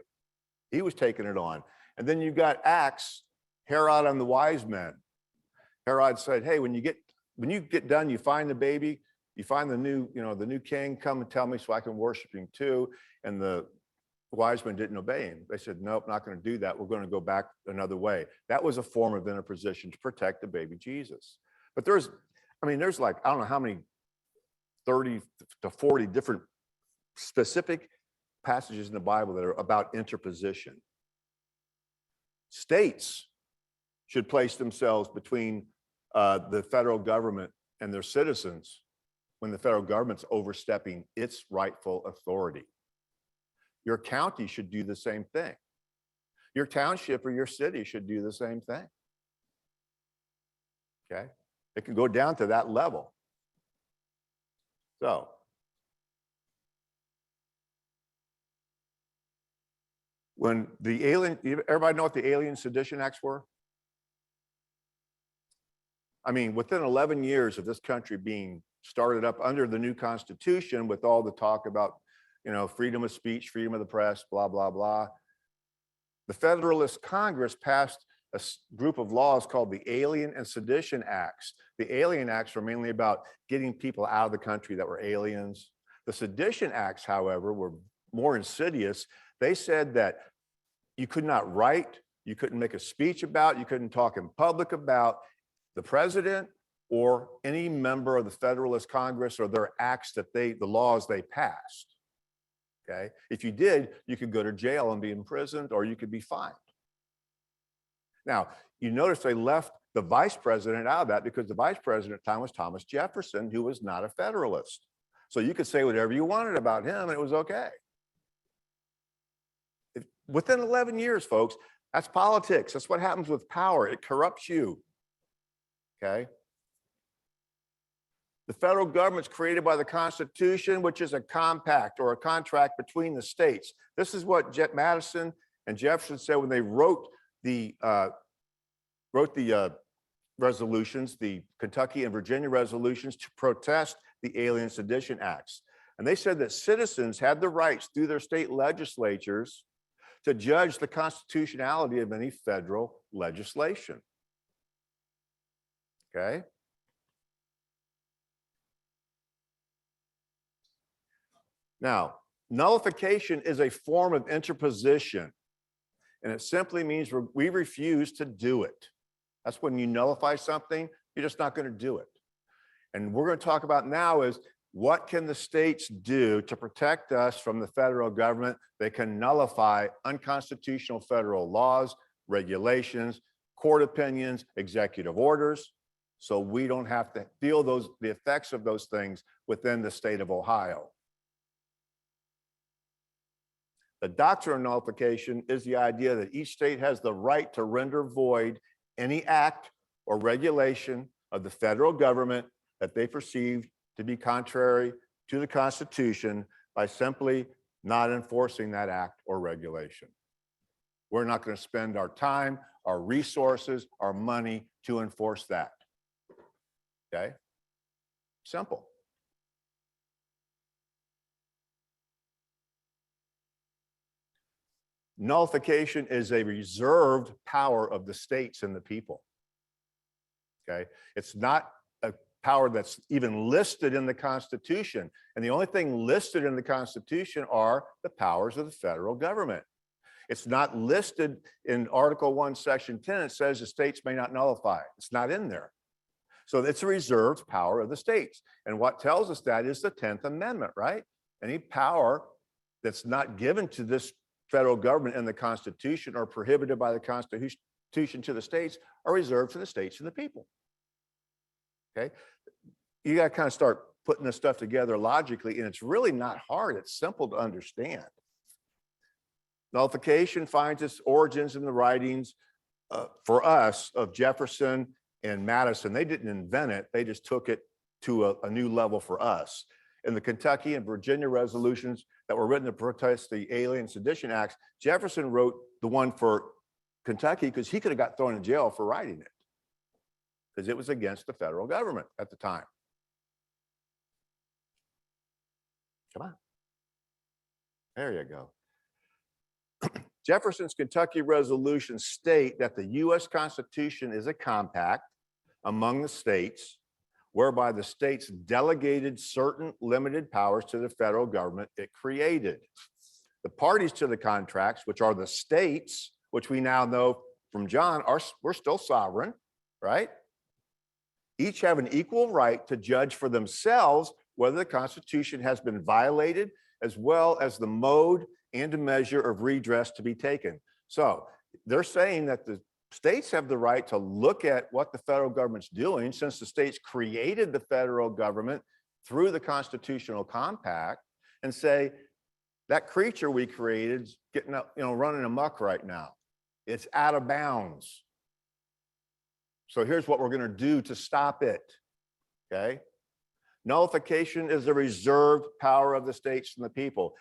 He was taking it on. And then you got Acts, Herod and the wise men. Herod said, hey, when you get done, you find the baby, you find the new king, come and tell me so I can worship him too. And the wise men didn't obey him. They said, nope, not going to do that. We're going to go back another way. That was a form of interposition to protect the baby Jesus. But there's like, I don't know how many, 30 to 40 different specific passages in the Bible that are about interposition. States should place themselves between the federal government and their citizens when the federal government's overstepping its rightful authority. Your county should do the same thing. Your township or your city should do the same thing. Okay? It can go down to that level. So, when everybody know what the Alien Sedition Acts were? I mean, within 11 years of this country being started up under the new Constitution with all the talk about, freedom of speech, freedom of the press, blah, blah, blah, the Federalist Congress passed group of laws called the Alien and Sedition Acts. The Alien Acts were mainly about getting people out of the country that were aliens. The Sedition Acts, however, were more insidious. They said that you could not write, you couldn't make a speech about, you couldn't talk in public about the president or any member of the Federalist Congress or their acts that the laws they passed. Okay, if you did, you could go to jail and be imprisoned, or you could be fined. Now, you notice they left the vice president out of that because the vice president at the time was Thomas Jefferson, who was not a Federalist. So you could say whatever you wanted about him and it was okay. Within 11 years, folks, that's politics. That's what happens with power. It corrupts you. Okay. The federal government's created by the Constitution, which is a compact or a contract between the states. This is what Madison and Jefferson said when they wrote the resolutions, the Kentucky and Virginia resolutions to protest the Alien Sedition Acts. And they said that citizens had the rights through their state legislatures to judge the constitutionality of any federal legislation. Okay. Now, nullification is a form of interposition, and it simply means we refuse to do it. That's when you nullify something, you're just not going to do it. And we're going to talk about now is what can the states do to protect us from the federal government? They can nullify unconstitutional federal laws, regulations, court opinions, executive orders, so we don't have to feel the effects of those things within the state of Ohio. The doctrine of nullification is the idea that each state has the right to render void any act or regulation of the federal government that they perceive to be contrary to the Constitution by simply not enforcing that act or regulation. We're not going to spend our time, our resources, our money to enforce that. Okay? Simple. Nullification is a reserved power of the states and the people. Okay? It's not a power that's even listed in the Constitution. And the only thing listed in the Constitution are the powers of the federal government. It's not listed in Article 1, Section 10. It says the states may not nullify. It's not in there. So it's a reserved power of the states. And what tells us that is the 10th Amendment, right? Any power that's not given to this federal government in the Constitution or prohibited by the Constitution to the states are reserved to the states and the people. Okay? You got to kind of start putting this stuff together logically, and it's really not hard. It's simple to understand. Nullification finds its origins in the writings for us of Jefferson and Madison. They didn't invent it. They just took it to a new level for us. In the Kentucky and Virginia resolutions that were written to protest the Alien Sedition Acts, Jefferson wrote the one for Kentucky because he could have got thrown in jail for writing it because it was against the federal government at the time. Come on. There you go. Jefferson's Kentucky resolutions state that the U.S. Constitution is a compact among the states whereby the states delegated certain limited powers to the federal government it created. The parties to the contracts, which are the states, which we now know from John, we're still sovereign, right? Each have an equal right to judge for themselves whether the Constitution has been violated, as well as the mode and a measure of redress to be taken. So they're saying that the states have the right to look at what the federal government's doing since the states created the federal government through the constitutional compact and say, that creature we created is getting up, running amok right now. It's out of bounds. So here's what we're going to do to stop it. Okay? Nullification is a reserved power of the states and the people.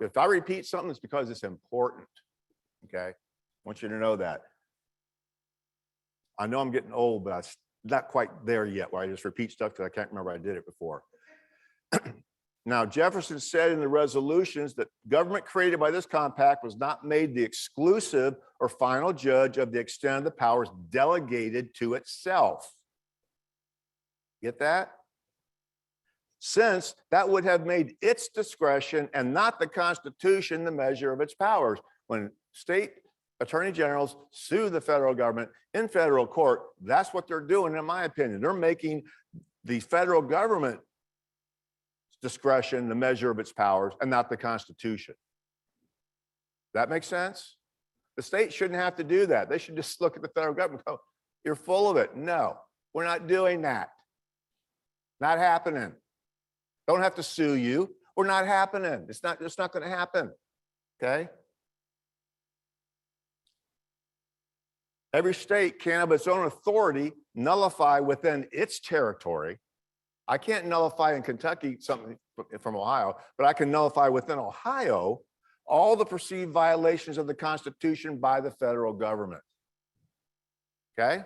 If I repeat something, it's because it's important. Okay? I want you to know that. I know I'm getting old, but I'm not quite there yet where I just repeat stuff because I can't remember I did it before. Now, Jefferson said in the resolutions that government created by this compact was not made the exclusive or final judge of the extent of the powers delegated to itself. Get that? Since that would have made its discretion and not the Constitution the measure of its powers. When state attorney generals sue the federal government in federal court, that's what they're doing, in my opinion. They're making the federal government discretion the measure of its powers and not the Constitution. That makes sense? The state shouldn't have to do that. They should just look at the federal government and go, you're full of it. No, we're not doing that. Not happening. Don't have to sue you. We're not happening. It's not going to happen. Okay? Every state can, of its own authority, nullify within its territory. I can't nullify in Kentucky something from Ohio, but I can nullify within Ohio all the perceived violations of the Constitution by the federal government. Okay?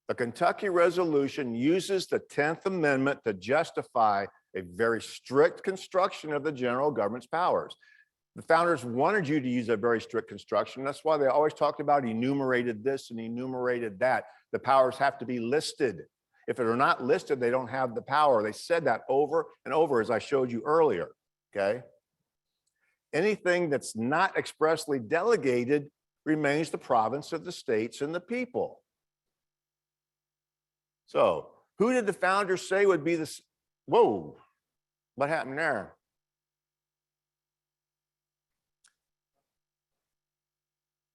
The Kentucky resolution uses the 10th Amendment to justify a very strict construction of the general government's powers. The founders wanted you to use a very strict construction. That's why they always talked about enumerated this and enumerated that. The powers have to be listed. If they're not listed, they don't have the power. They said that over and over, as I showed you earlier, okay? Anything that's not expressly delegated remains the province of the states and the people. So, who did the founders say would be the, whoa, what happened there?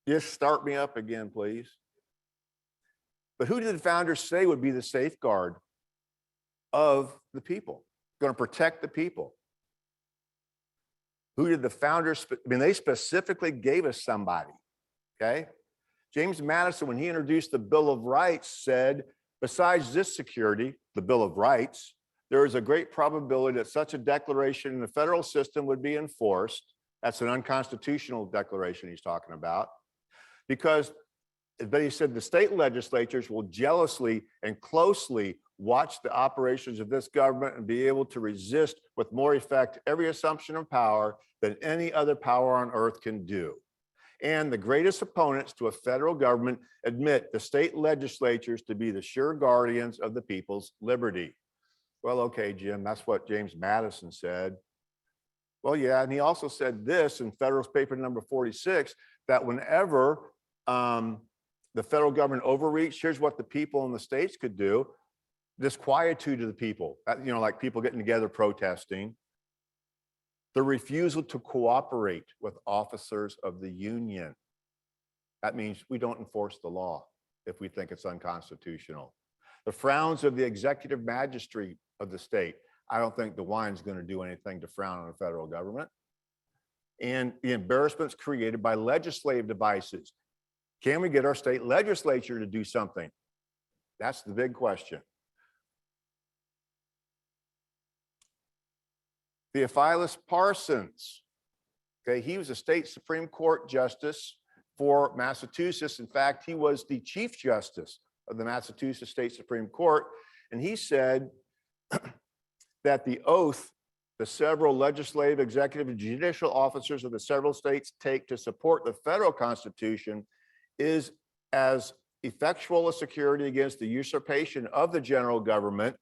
Just start me up again, please. But who did the founders say would be the safeguard of the people, going to protect the people? Who did the founders, I mean, they specifically gave us somebody, okay? James Madison, when he introduced the Bill of Rights, said, besides this security, the Bill of Rights, there is a great probability that such a declaration in the federal system would be enforced. That's an unconstitutional declaration he's talking about. Because, but he said the state legislatures will jealously and closely watch the operations of this government and be able to resist with more effect every assumption of power than any other power on earth can do. And the greatest opponents to a federal government admit the state legislatures to be the sure guardians of the people's liberty. Well, okay, Jim, that's what James Madison said. Well, yeah, and he also said this in Federalist Paper number 46, that whenever the federal government overreached, here's what the people in the states could do. Disquietude of the people, you know, like people getting together protesting. The refusal to cooperate with officers of the union. That means we don't enforce the law if we think it's unconstitutional. The frowns of the executive magistrate of the state. I don't think DeWine's going to do anything to frown on the federal government. And the embarrassments created by legislative devices. Can we get our state legislature to do something? That's the big question. Theophilus Parsons, okay, he was a state Supreme Court justice for Massachusetts. In fact, he was the Chief Justice of the Massachusetts State Supreme Court. And he said that the oath the several legislative, executive, and judicial officers of the several states take to support the federal Constitution is as effectual a security against the usurpation of the general government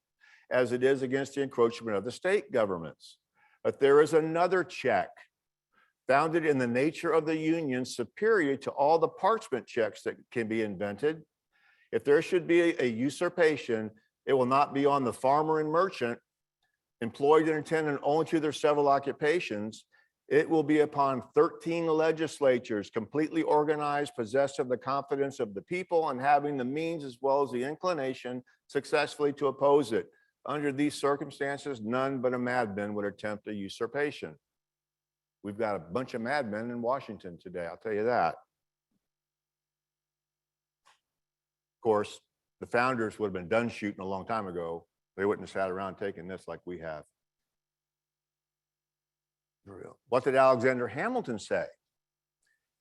as it is against the encroachment of the state governments. But there is another check founded in the nature of the union superior to all the parchment checks that can be invented. If there should be a usurpation, it will not be on the farmer and merchant employed and attendant only to their several occupations. It will be upon 13 legislatures completely organized, possessed of the confidence of the people, and having the means as well as the inclination successfully to oppose it. Under these circumstances, none but a madman would attempt a usurpation. We've got a bunch of madmen in Washington today, I'll tell you that. Of course, the founders would have been done shooting a long time ago. They wouldn't have sat around taking this like we have. What did Alexander Hamilton say?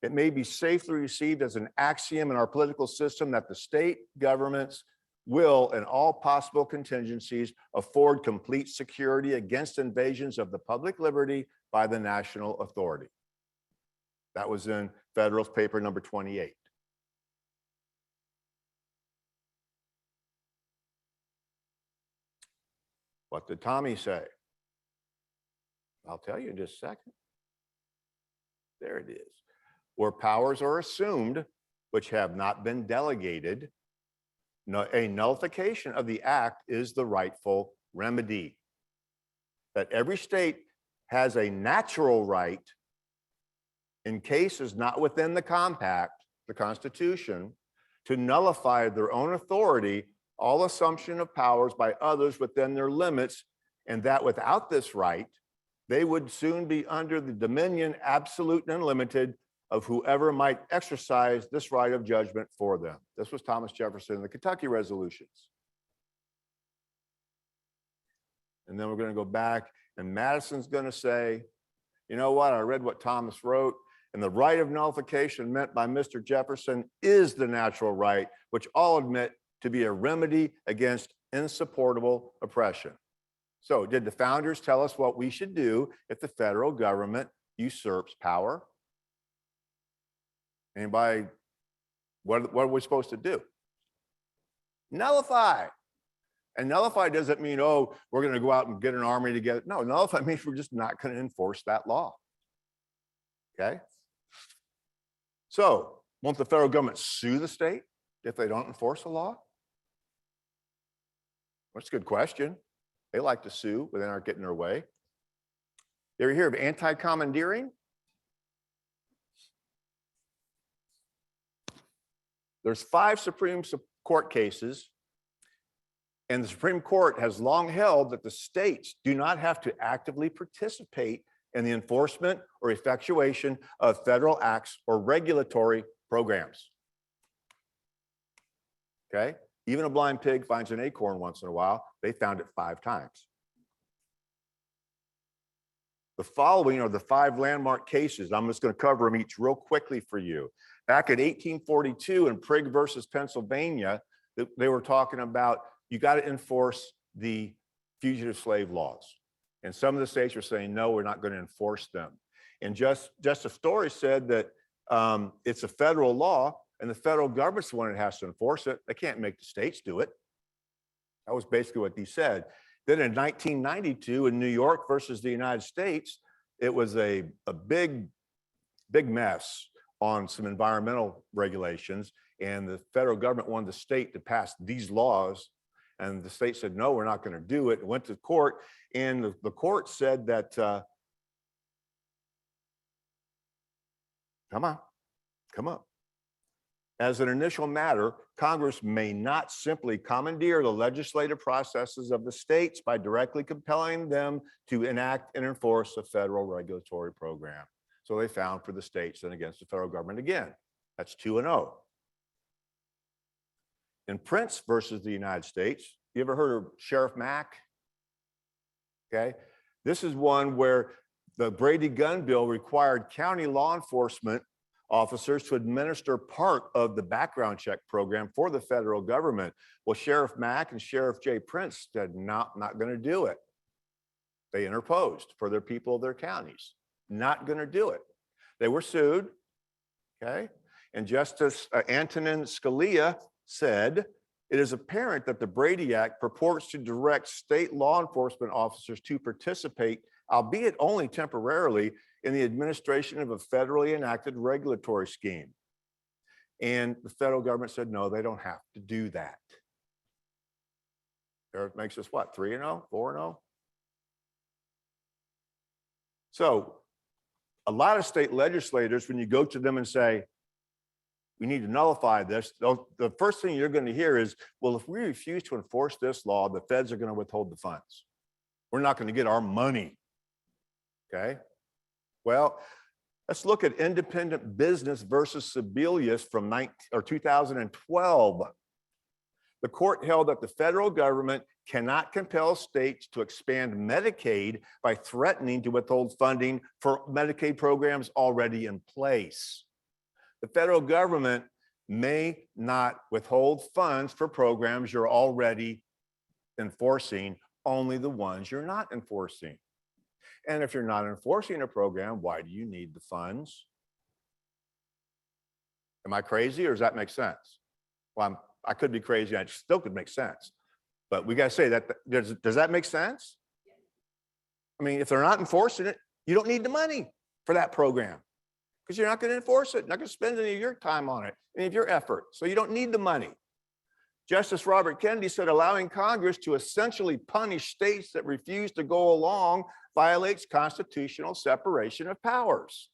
It may be safely received as an axiom in our political system that the state governments will, in all possible contingencies, afford complete security against invasions of the public liberty by the national authority. That was in Federalist Paper number 28. What did Tommy say? I'll tell you in just a second. There it is. Where powers are assumed which have not been delegated, a nullification of the act is the rightful remedy. That every state has a natural right in cases not within the compact, the Constitution, to nullify their own authority, all assumption of powers by others within their limits, and that without this right, they would soon be under the dominion, absolute and unlimited, of whoever might exercise this right of judgment for them. This was Thomas Jefferson in the Kentucky Resolutions. And then we're going to go back, and Madison's going to say, you know what, I read what Thomas wrote, and the right of nullification meant by Mr. Jefferson is the natural right, which all admit to be a remedy against insupportable oppression. So did the founders tell us what we should do if the federal government usurps power? Anybody, what are we supposed to do? Nullify. And nullify doesn't mean, oh, we're going to go out and get an army together. No, nullify means we're just not going to enforce that law. Okay? So, won't the federal government sue the state if they don't enforce a law? That's a good question. They like to sue, but they aren't getting their way. You ever hear of anti-commandeering? There's 5 Supreme Court cases, and the Supreme Court has long held that the states do not have to actively participate in the enforcement or effectuation of federal acts or regulatory programs. Okay? Even a blind pig finds an acorn once in a while. They found it 5 times. The following are the 5 landmark cases. I'm just going to cover them each real quickly for you. Back in 1842 in Prigg versus Pennsylvania, they were talking about you got to enforce the fugitive slave laws. And some of the states were saying, no, we're not going to enforce them. And Justice Story said that it's a federal law and the federal government's the one that has to enforce it. They can't make the states do it. That was basically what he said. Then in 1992 in New York versus the United States, it was a big mess on some environmental regulations. And the federal government wanted the state to pass these laws. And the state said, no, we're not going to do it. It went to court. And the court said that, come on. As an initial matter, Congress may not simply commandeer the legislative processes of the states by directly compelling them to enact and enforce a federal regulatory program. So they found for the states and against the federal government again. That's 2-0. In Prince versus the United States, you ever heard of Sheriff Mack? Okay, this is one where the Brady gun bill required county law enforcement officers to administer part of the background check program for the federal government. Well, Sheriff Mack and Sheriff J. Prince said, no, not going to do it. They interposed for their people of their counties. Not going to do it. They were sued, okay? And Justice Antonin Scalia said, it is apparent that the Brady Act purports to direct state law enforcement officers to participate, albeit only temporarily, in the administration of a federally enacted regulatory scheme. And the federal government said, no, they don't have to do that. There makes us what, 3-0, 4-0? So a lot of state legislators, when you go to them and say, we need to nullify this, the first thing you're going to hear is, well, if we refuse to enforce this law, the feds are going to withhold the funds. We're not going to get our money. Okay? Well, let's look at Independent Business versus Sebelius from 2012. The court held that the federal government cannot compel states to expand Medicaid by threatening to withhold funding for Medicaid programs already in place. The federal government may not withhold funds for programs you're already enforcing, only the ones you're not enforcing. And if you're not enforcing a program, why do you need the funds? Am I crazy, or does that make sense? Well, I could be crazy, and it still could make sense. But we got to say that, does that make sense? I mean, if they're not enforcing it, you don't need the money for that program because you're not going to enforce it, not going to spend any of your time on it, any of your effort. So you don't need the money. Justice Robert Kennedy said allowing Congress to essentially punish states that refuse to go along violates constitutional separation of powers.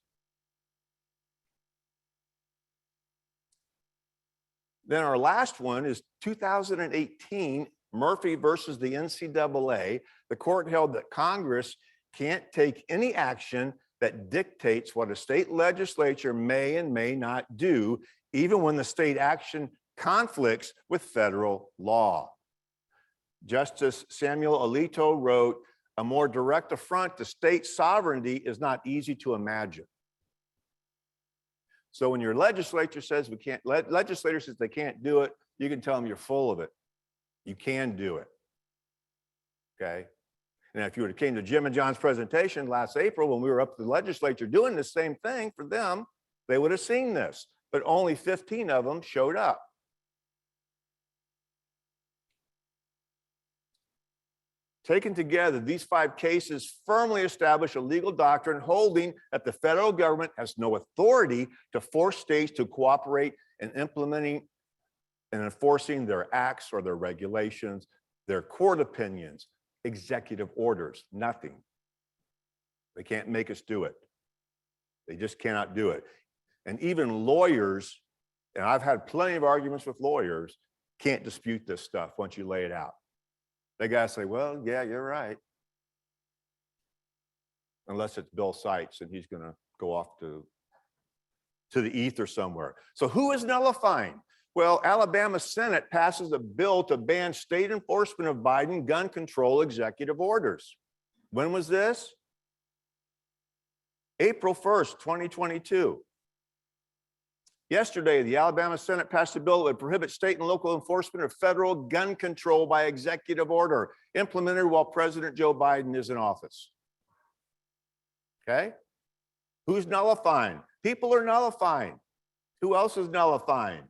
Then our last one is 2018, Murphy versus the NCAA. The court held that Congress can't take any action that dictates what a state legislature may and may not do, even when the state action conflicts with federal law. Justice Samuel Alito wrote, "A more direct affront to state sovereignty is not easy to imagine." So when your legislature says we can't, legislator says they can't do it, you can tell them you're full of it. You can do it. Okay. And if you would have came to Jim and John's presentation last April when we were up to the legislature doing the same thing for them, they would have seen this, but only 15 of them showed up. Taken together, these 5 cases firmly establish a legal doctrine holding that the federal government has no authority to force states to cooperate in implementing and enforcing their acts or their regulations, their court opinions, executive orders, nothing. They can't make us do it. They just cannot do it. And even lawyers, and I've had plenty of arguments with lawyers, can't dispute this stuff once you lay it out. They got to say, well, yeah, you're right. Unless it's Bill Seitz and he's going to go off to the ether somewhere. So who is nullifying? Well, Alabama Senate passes a bill to ban state enforcement of Biden gun control executive orders. When was this? April 1st, 2022. Yesterday, the Alabama Senate passed a bill that would prohibit state and local enforcement of federal gun control by executive order, implemented while President Joe Biden is in office. Okay? Who's nullifying? People are nullifying. Who else is nullifying?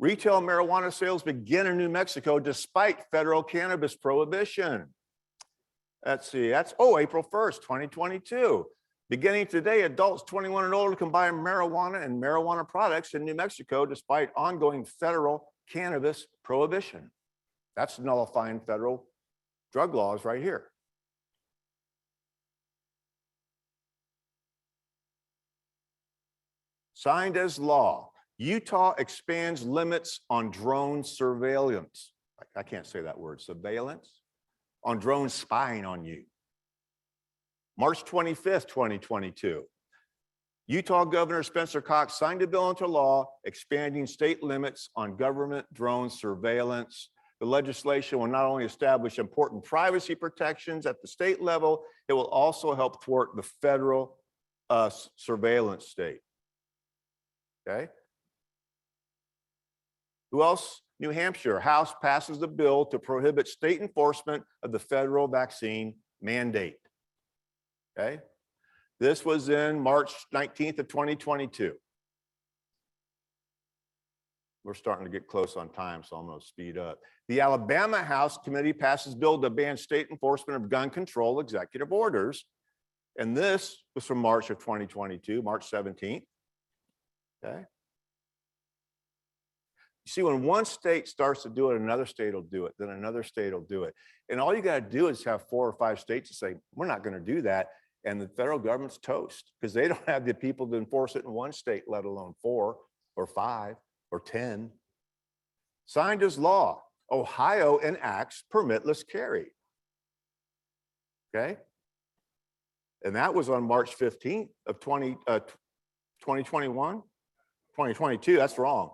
Retail marijuana sales begin in New Mexico despite federal cannabis prohibition. Let's see, that's, April 1st, 2022. Beginning today, adults 21 and older can buy marijuana and marijuana products in New Mexico despite ongoing federal cannabis prohibition. That's nullifying federal drug laws right here. Signed as law, Utah expands limits on drone surveillance. I can't say that word, surveillance, on drone spying on you. March 25th, 2022. Utah Governor Spencer Cox signed a bill into law expanding state limits on government drone surveillance. The legislation will not only establish important privacy protections at the state level, it will also help thwart the federal surveillance state. Okay. Who else? New Hampshire. House passes the bill to prohibit state enforcement of the federal vaccine mandate. Okay. This was in March 19th of 2022. We're starting to get close on time, so I'm going to speed up. The Alabama House Committee passes bill to ban state enforcement of gun control executive orders. And this was from March of 2022, March 17th. Okay. You see, when one state starts to do it, another state will do it, then another state will do it. And all you got to do is have 4 or 5 states to say, we're not going to do that. And the federal government's toast because they don't have the people to enforce it in one state, let alone 4 or 5 or 10. Signed as law, Ohio enacts permitless carry. Okay. And that was on March 15th of 2021, 2022, that's wrong.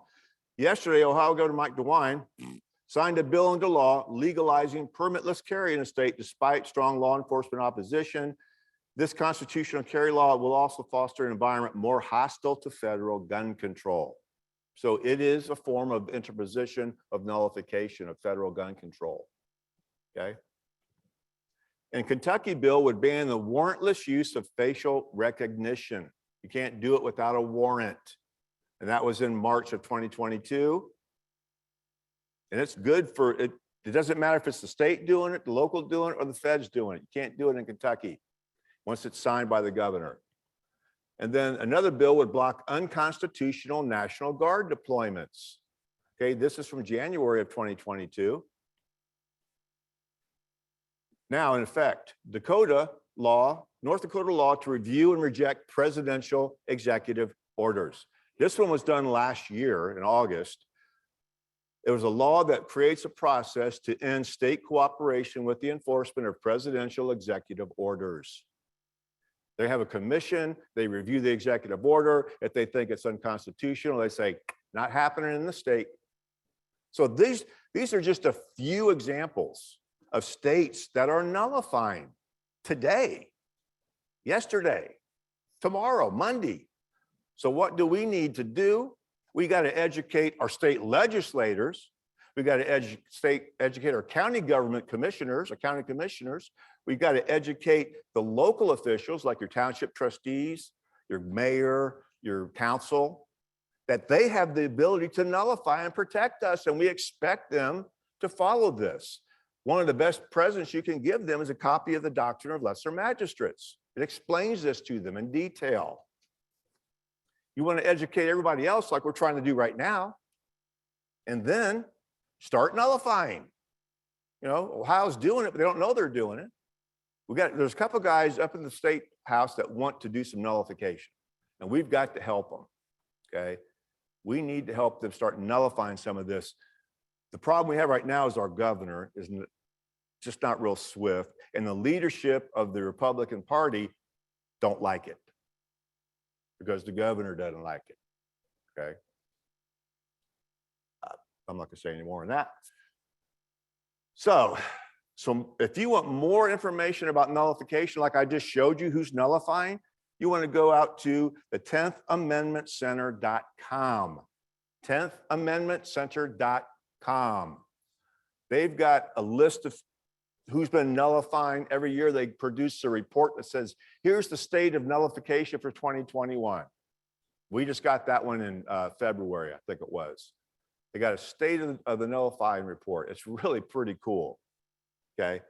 Yesterday, Ohio Governor Mike DeWine signed a bill into law legalizing permitless carry in the state despite strong law enforcement opposition. This constitutional carry law will also foster an environment more hostile to federal gun control. So it is a form of interposition of nullification of federal gun control. Okay. And Kentucky bill would ban the warrantless use of facial recognition. You can't do it without a warrant. And that was in March of 2022. And it's good for it. It doesn't matter if it's the state doing it, the local doing it, or the feds doing it. You can't do it in Kentucky once it's signed by the governor. And then another bill would block unconstitutional National Guard deployments. Okay, this is from January of 2022. Now, in effect, North Dakota law to review and reject presidential executive orders. This one was done last year in August. It was a law that creates a process to end state cooperation with the enforcement of presidential executive orders. They have a commission, they review the executive order. If they think it's unconstitutional, they say, not happening in the state. So these are just a few examples of states that are nullifying today, yesterday, tomorrow, Monday. So what do we need to do? We got to educate our state legislators. We got to educate our county government commissioners, our county commissioners. We got to educate the local officials like your township trustees, your mayor, your council, that they have the ability to nullify and protect us, and we expect them to follow this. One of the best presents you can give them is a copy of the Doctrine of Lesser Magistrates. It explains this to them in detail. You want to educate everybody else like we're trying to do right now, and then start nullifying. You know, Ohio's doing it, but they don't know they're doing it. There's a couple guys up in the state house that want to do some nullification, and we've got to help them, okay? We need to help them start nullifying some of this. The problem we have right now is our governor is just not real swift, and the leadership of the Republican Party don't like it because the governor doesn't like it, okay? I'm not gonna say any more on that. So if you want more information about nullification, like I just showed you who's nullifying, you want to go out to the 10thAmendmentCenter.com, 10thAmendmentCenter.com. They've got a list of who's been nullifying. Every year they produce a report that says, here's the state of nullification for 2021. We just got that one in February, I think it was. They got a state of the nullifying report. It's really pretty cool, okay?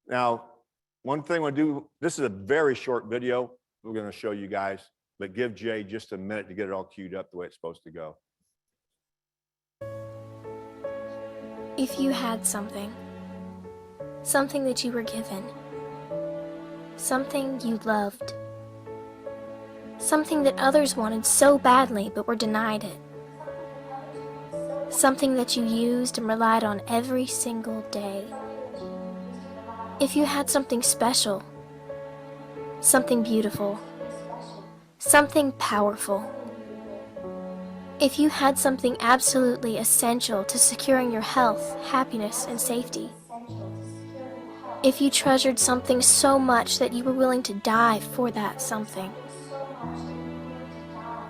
Now, one thing we'll do, this is a very short video we're gonna show you guys, but give Jay just a minute to get it all queued up the way it's supposed to go. If you had something that you were given, something you loved, something that others wanted so badly but were denied it, something that you used and relied on every single day. If you had something special, something beautiful, something powerful, if you had something absolutely essential to securing your health, happiness, and safety, if you treasured something so much that you were willing to die for that something,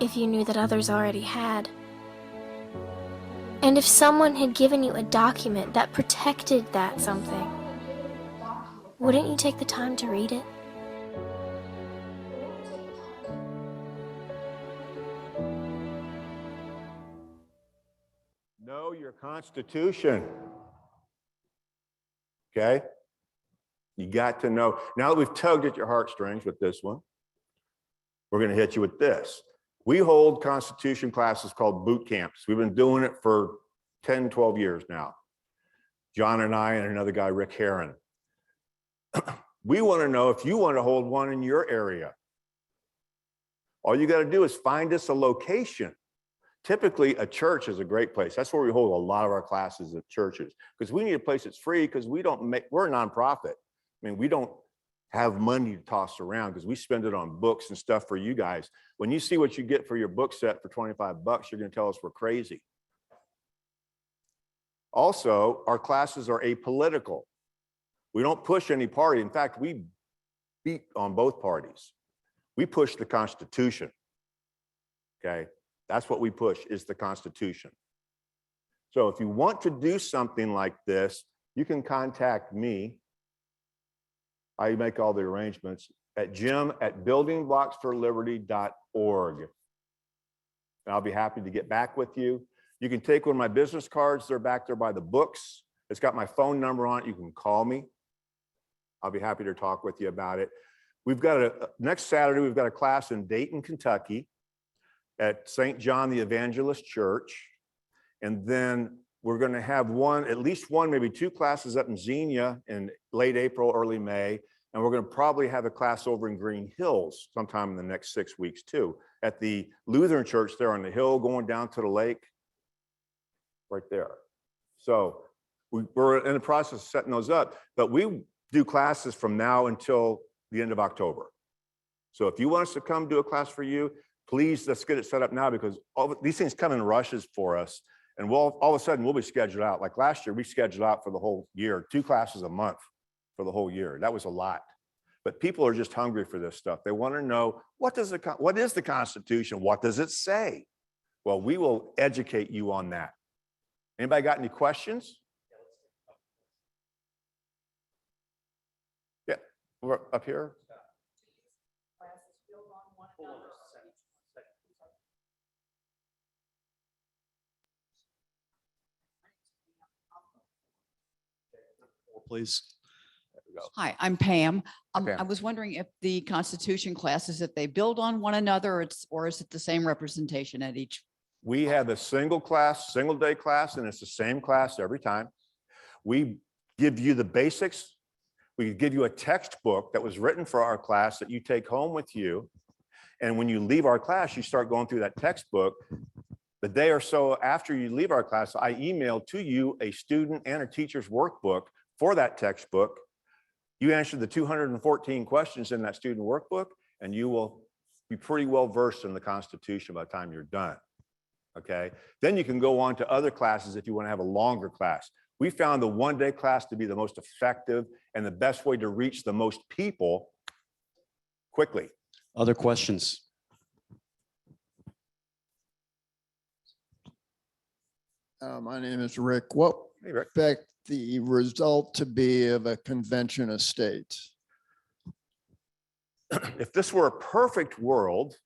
if you knew that others already had, and if someone had given you a document that protected that something, wouldn't you take the time to read it? Know your Constitution, okay? You got to know. Now that we've tugged at your heartstrings with this one, we're going to hit you with this. We hold Constitution classes called boot camps. We've been doing it for 10, 12 years now. John and I and another guy, Rick Herron. We want to know if you want to hold one in your area. All you got to do is find us a location. Typically, a church is a great place. That's where we hold a lot of our classes at churches, because we need a place that's free, because we're a nonprofit. I mean, we don't have money to toss around because we spend it on books and stuff for you guys. When you see what you get for your book set for 25 bucks, you're going to tell us we're crazy. Also, our classes are apolitical. We don't push any party. In fact, we beat on both parties. We push the Constitution, okay? That's what we push, is the Constitution. So if you want to do something like this, you can contact me. I make all the arrangements at jim@buildingblocksforliberty.org. And I'll be happy to get back with you. You can take one of my business cards. They're back there by the books. It's got my phone number on it. You can call me. I'll be happy to talk with you about it. We've got next Saturday, we've got a class in Dayton, Kentucky at St. John the Evangelist Church. And then we're going to have at least one, maybe two classes up in Xenia in late April, early May. And we're going to probably have a class over in Green Hills sometime in the next 6 weeks too, at the Lutheran church there on the hill going down to the lake, right there. So we're in the process of setting those up, but we do classes from now until the end of October. So if you want us to come do a class for you, please, let's get it set up now, because these things come in rushes for us. And all of a sudden we'll be scheduled out. Like last year, we scheduled out for the whole year, 2 classes a month for the whole year. That was a lot. But people are just hungry for this stuff. They want to know, what is the Constitution? What does it say? Well, we will educate you on that. Anybody got any questions? Yeah, we're up here. Please. Hi, I'm Pam. Pam. I was wondering if the Constitution classes, if they build on one another, or is it the same representation at each? We have a single day class, and it's the same class every time. We give you the basics. We give you a textbook that was written for our class that you take home with you. And when you leave our class, you start going through that textbook. The day or so after you leave our class, I email to you a student and a teacher's workbook for that textbook. You answer the 214 questions in that student workbook, and you will be pretty well versed in the Constitution by the time you're done. Okay, then you can go on to other classes if you want to have a longer class. We found the one-day class to be the most effective and the best way to reach the most people quickly. Other questions? My name is Rick. What Hey, Rick. expect the result to be of a convention of states? If this were a perfect world,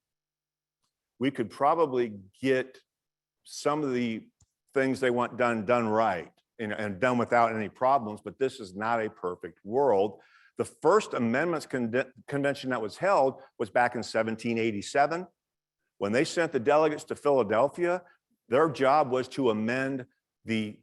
we could probably get some of the things they want done right and done without any problems, but this is not a perfect world. The first amendments convention that was held was back in 1787. When they sent the delegates to Philadelphia, their job was to amend the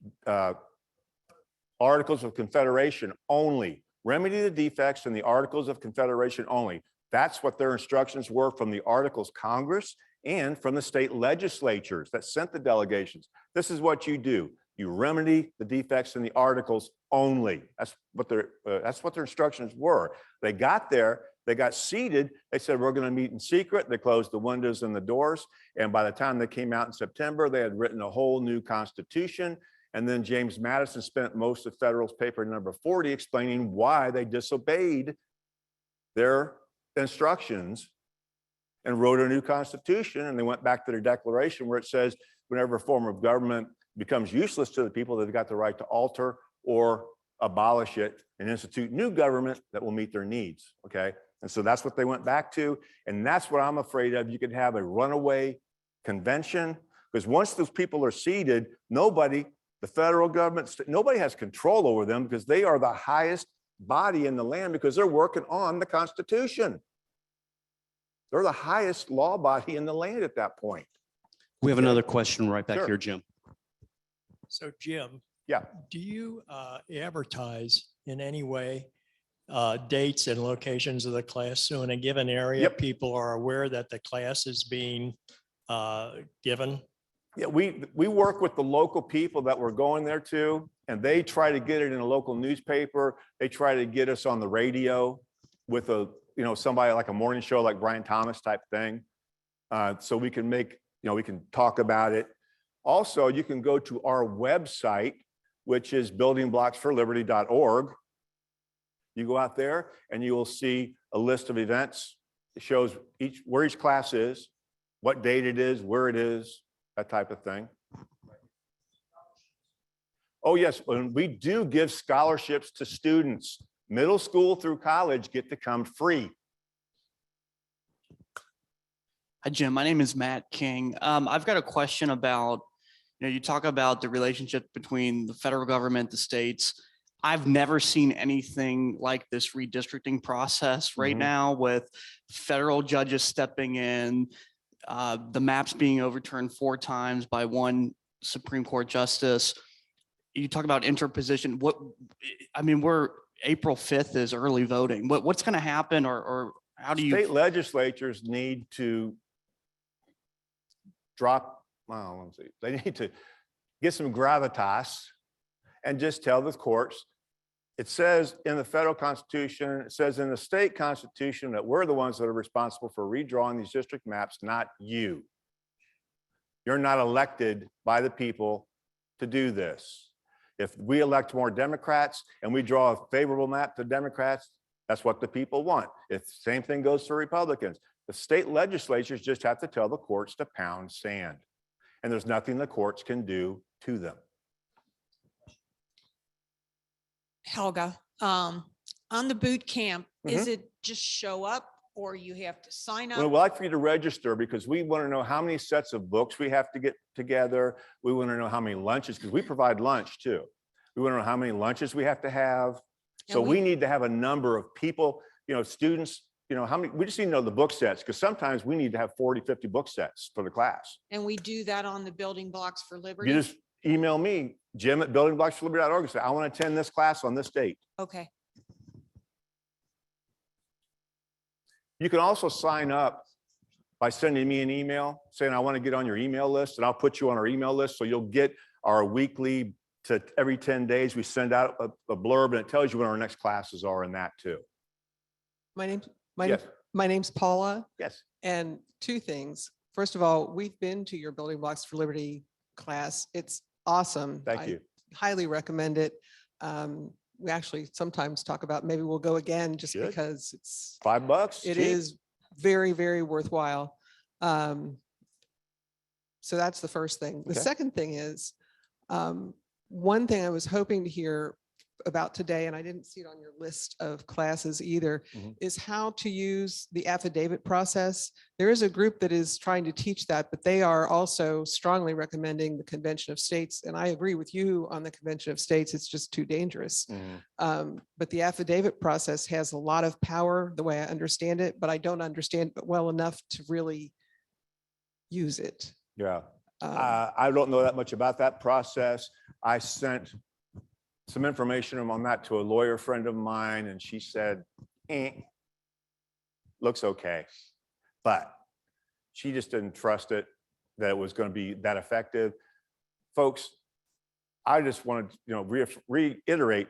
Articles of Confederation only, remedy the defects in the Articles of Confederation only. That's what their instructions were from the Articles Congress and from the state legislatures that sent the delegations. This is what you do. You remedy the defects in the Articles only. That's what their instructions were. They got there, they got seated. They said, we're going to meet in secret. They closed the windows and the doors. And by the time they came out in September, they had written a whole new constitution. And then James Madison spent most of Federal's paper number 40 explaining why they disobeyed their instructions and wrote a new constitution. And they went back to their declaration where it says, whenever a form of government becomes useless to the people, they've got the right to alter or abolish it and institute new government that will meet their needs. Okay. And so that's what they went back to. And that's what I'm afraid of. You could have a runaway convention, because once those people are seated, nobody, the federal government, nobody has control over them, because they are the highest body in the land, because they're working on the Constitution. They're the highest law body in the land at that point. We have another question right back Sure. here, Jim. So Jim. Yeah. Do you advertise in any way dates and locations of the class? So in a given area, Yep. people are aware that the class is being given? Yeah, we work with the local people that we're going there to, and they try to get it in a local newspaper. They try to get us on the radio with somebody like a morning show like Brian Thomas type thing. So we can we can talk about it. Also, you can go to our website, which is buildingblocksforliberty.org. You go out there and you will see a list of events. It shows where each class is, what date it is, where it is, that type of thing. Oh, yes, and we do give scholarships to students. Middle school through college get to come free. Hi, Jim. My name is Matt King. I've got a question about, you talk about the relationship between the federal government, the states. I've never seen anything like this redistricting process right Mhm. now with federal judges stepping in, the maps being overturned 4 times by one Supreme Court justice. You talk about interposition. We're April 5th is early voting. What's going to happen, or how do you? State legislatures need to they need to get some gravitas and just tell the courts, it says in the federal constitution, it says in the state constitution that we're the ones that are responsible for redrawing these district maps, not you. You're not elected by the people to do this. If we elect more Democrats and we draw a favorable map to Democrats, that's what the people want. If same thing goes for Republicans. The state legislatures just have to tell the courts to pound sand. And there's nothing the courts can do to them. Helga, on the boot camp, is it just show up or you have to sign Well, up? we'd like for you to register because we want to know how many sets of books we have to get together. We want to know how many lunches, because we provide lunch too. We want to know how many lunches we have to have. So And we we- need to have a number of people, students, how many, we just need to know the book sets, because sometimes we need to have 40, 50 book sets for the class. And we do that on the Building Blocks for Liberty? You just email me, Jim@buildingblocksforliberty.org, and say, I want to attend this class on this date. Okay, You can also sign up by sending me an email saying, I want to get on your email list, and I'll put you on our email list. So you'll get our weekly to every 10 days, we send out a blurb, and it tells you when our next classes are in that too. Yes, My name's Paula, yes. and 2 things. First of all, we've been to your Building Blocks for Liberty class. It's awesome. Thank you. Highly recommend it. We actually sometimes talk about maybe we'll go again just Should. because it's, $5. it cheap. is very, very worthwhile. So that's the first thing. The Okay. second thing is, one thing I was hoping to hear about today, and I didn't see it on your list of classes either, Mhm. is how to use the affidavit process. There is a group that is trying to teach that, but they are also strongly recommending the Convention of States. And I agree with you on the Convention of States. It's just too dangerous. Mhm. But the affidavit process has a lot of power, the way I understand it, but I don't understand it well enough to really use it. Yeah. Um, I don't know that much about that process. I sent some information on that to a lawyer friend of mine, and she said, looks okay. But she just didn't trust it, that it was going to be that effective. Folks, I just wanted to reiterate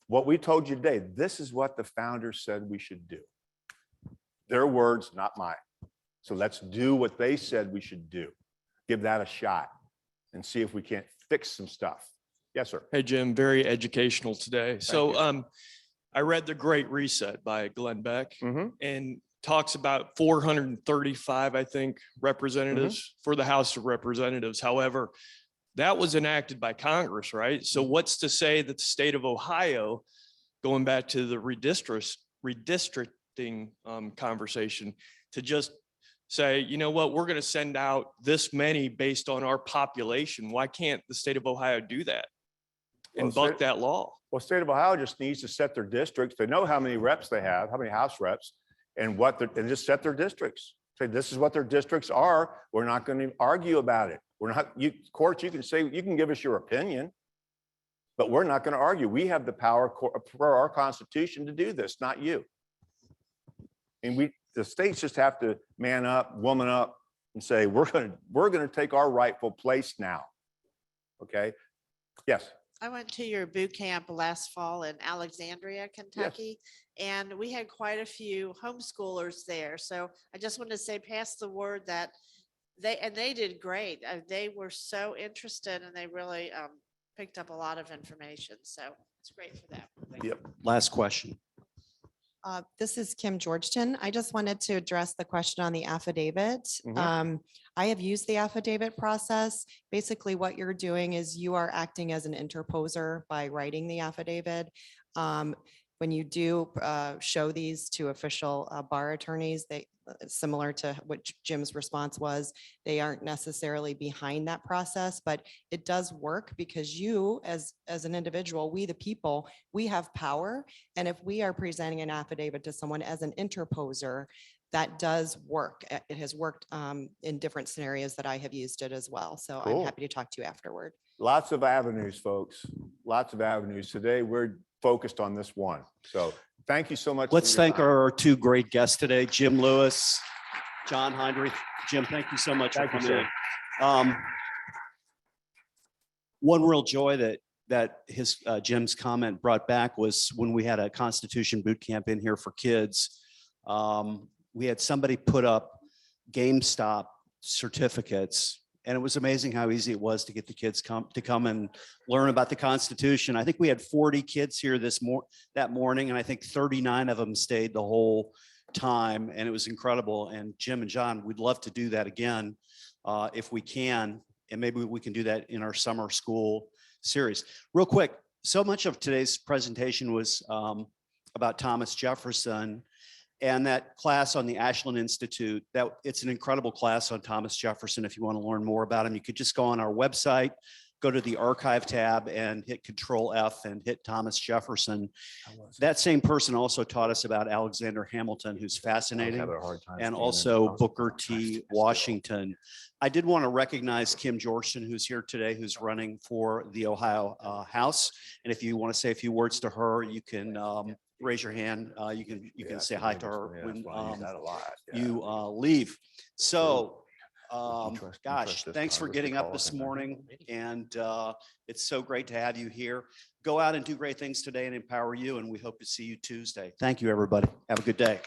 what we told you today. This is what the founders said we should do. Their words, not mine. So let's do what they said we should do. Give that a shot and see if we can't fix some stuff. Yes, sir. Hey, Jim, very educational today. you. So I read The Great Reset by Glenn Beck Mhm. and talks about 435, I think, representatives for the House of Representatives. However, that was enacted by Congress, right? So what's to say that the state of Ohio, going back to the redistricting conversation, to just say, you know what, we're going to send out this many based on our population. Why can't the state of Ohio do that and Well, buck that law? Well, state of Ohio just needs to set their districts. They know how many reps they have, how many House reps, and and just set their districts. Say, this is what their districts are. We're not going to argue about it. We're not, courts, you can say, you can give us your opinion, but we're not going to argue. We have the power for our Constitution to do this, not you. And the states just have to man up, woman up, and say, we're going to take our rightful place now. Okay? Yes. I went to your boot camp last fall in Alexandria, Kentucky, and we had quite a few homeschoolers there. So I just wanted to say, pass the word that they did great. They were so interested and they really picked up a lot of information. So it's great for them. Yep. Last question. This is Kim Georgeton. I just wanted to address the question on the affidavit. Mhm. I have used the affidavit process. Basically, what you're doing is you are acting as an interposer by writing the affidavit. When you do show these to official bar attorneys, they, similar to what Jim's response was, they aren't necessarily behind that process, but it does work because you, as an individual, we the people, we have power. And if we are presenting an affidavit to someone as an interposer, that does work. It has worked in different scenarios that I have used it as well. So I'm Cool. happy to talk to you afterward. Lots of avenues, folks. Lots of avenues. Today, we're focused on this one. So thank you so much. Let's for your thank time. our two great guests today, Jim Lewis, John Heinrich. Jim, thank you so much for Thank you, coming sir. in. One real joy that his Jim's comment brought back was when we had a Constitution boot camp in here for kids. We had somebody put up GameStop certificates, and it was amazing how easy it was to get the kids to come and learn about the Constitution. I think we had 40 kids here that morning, and I think 39 of them stayed the whole time, and it was incredible. And Jim and John, we'd love to do that again if we can, and maybe we can do that in our summer school series. Real quick, so much of today's presentation was about Thomas Jefferson. And that class on the Ashland Institute, that it's an incredible class on Thomas Jefferson. If you want to learn more about him, you could just go on our website, go to the archive tab and hit Control F and hit Thomas Jefferson. That same person also taught us about Alexander Hamilton, who's fascinating, and also Booker T. Washington. I did want to recognize Kim Georgeton, who's here today, who's running for the Ohio House. And if you want to say a few words to her, you can raise your hand. You can say hi to her when you leave. So, gosh, thanks for getting up this morning, and it's so great to have you here. Go out and do great things today and empower you, and we hope to see you Tuesday. Thank you, everybody. Have a good day.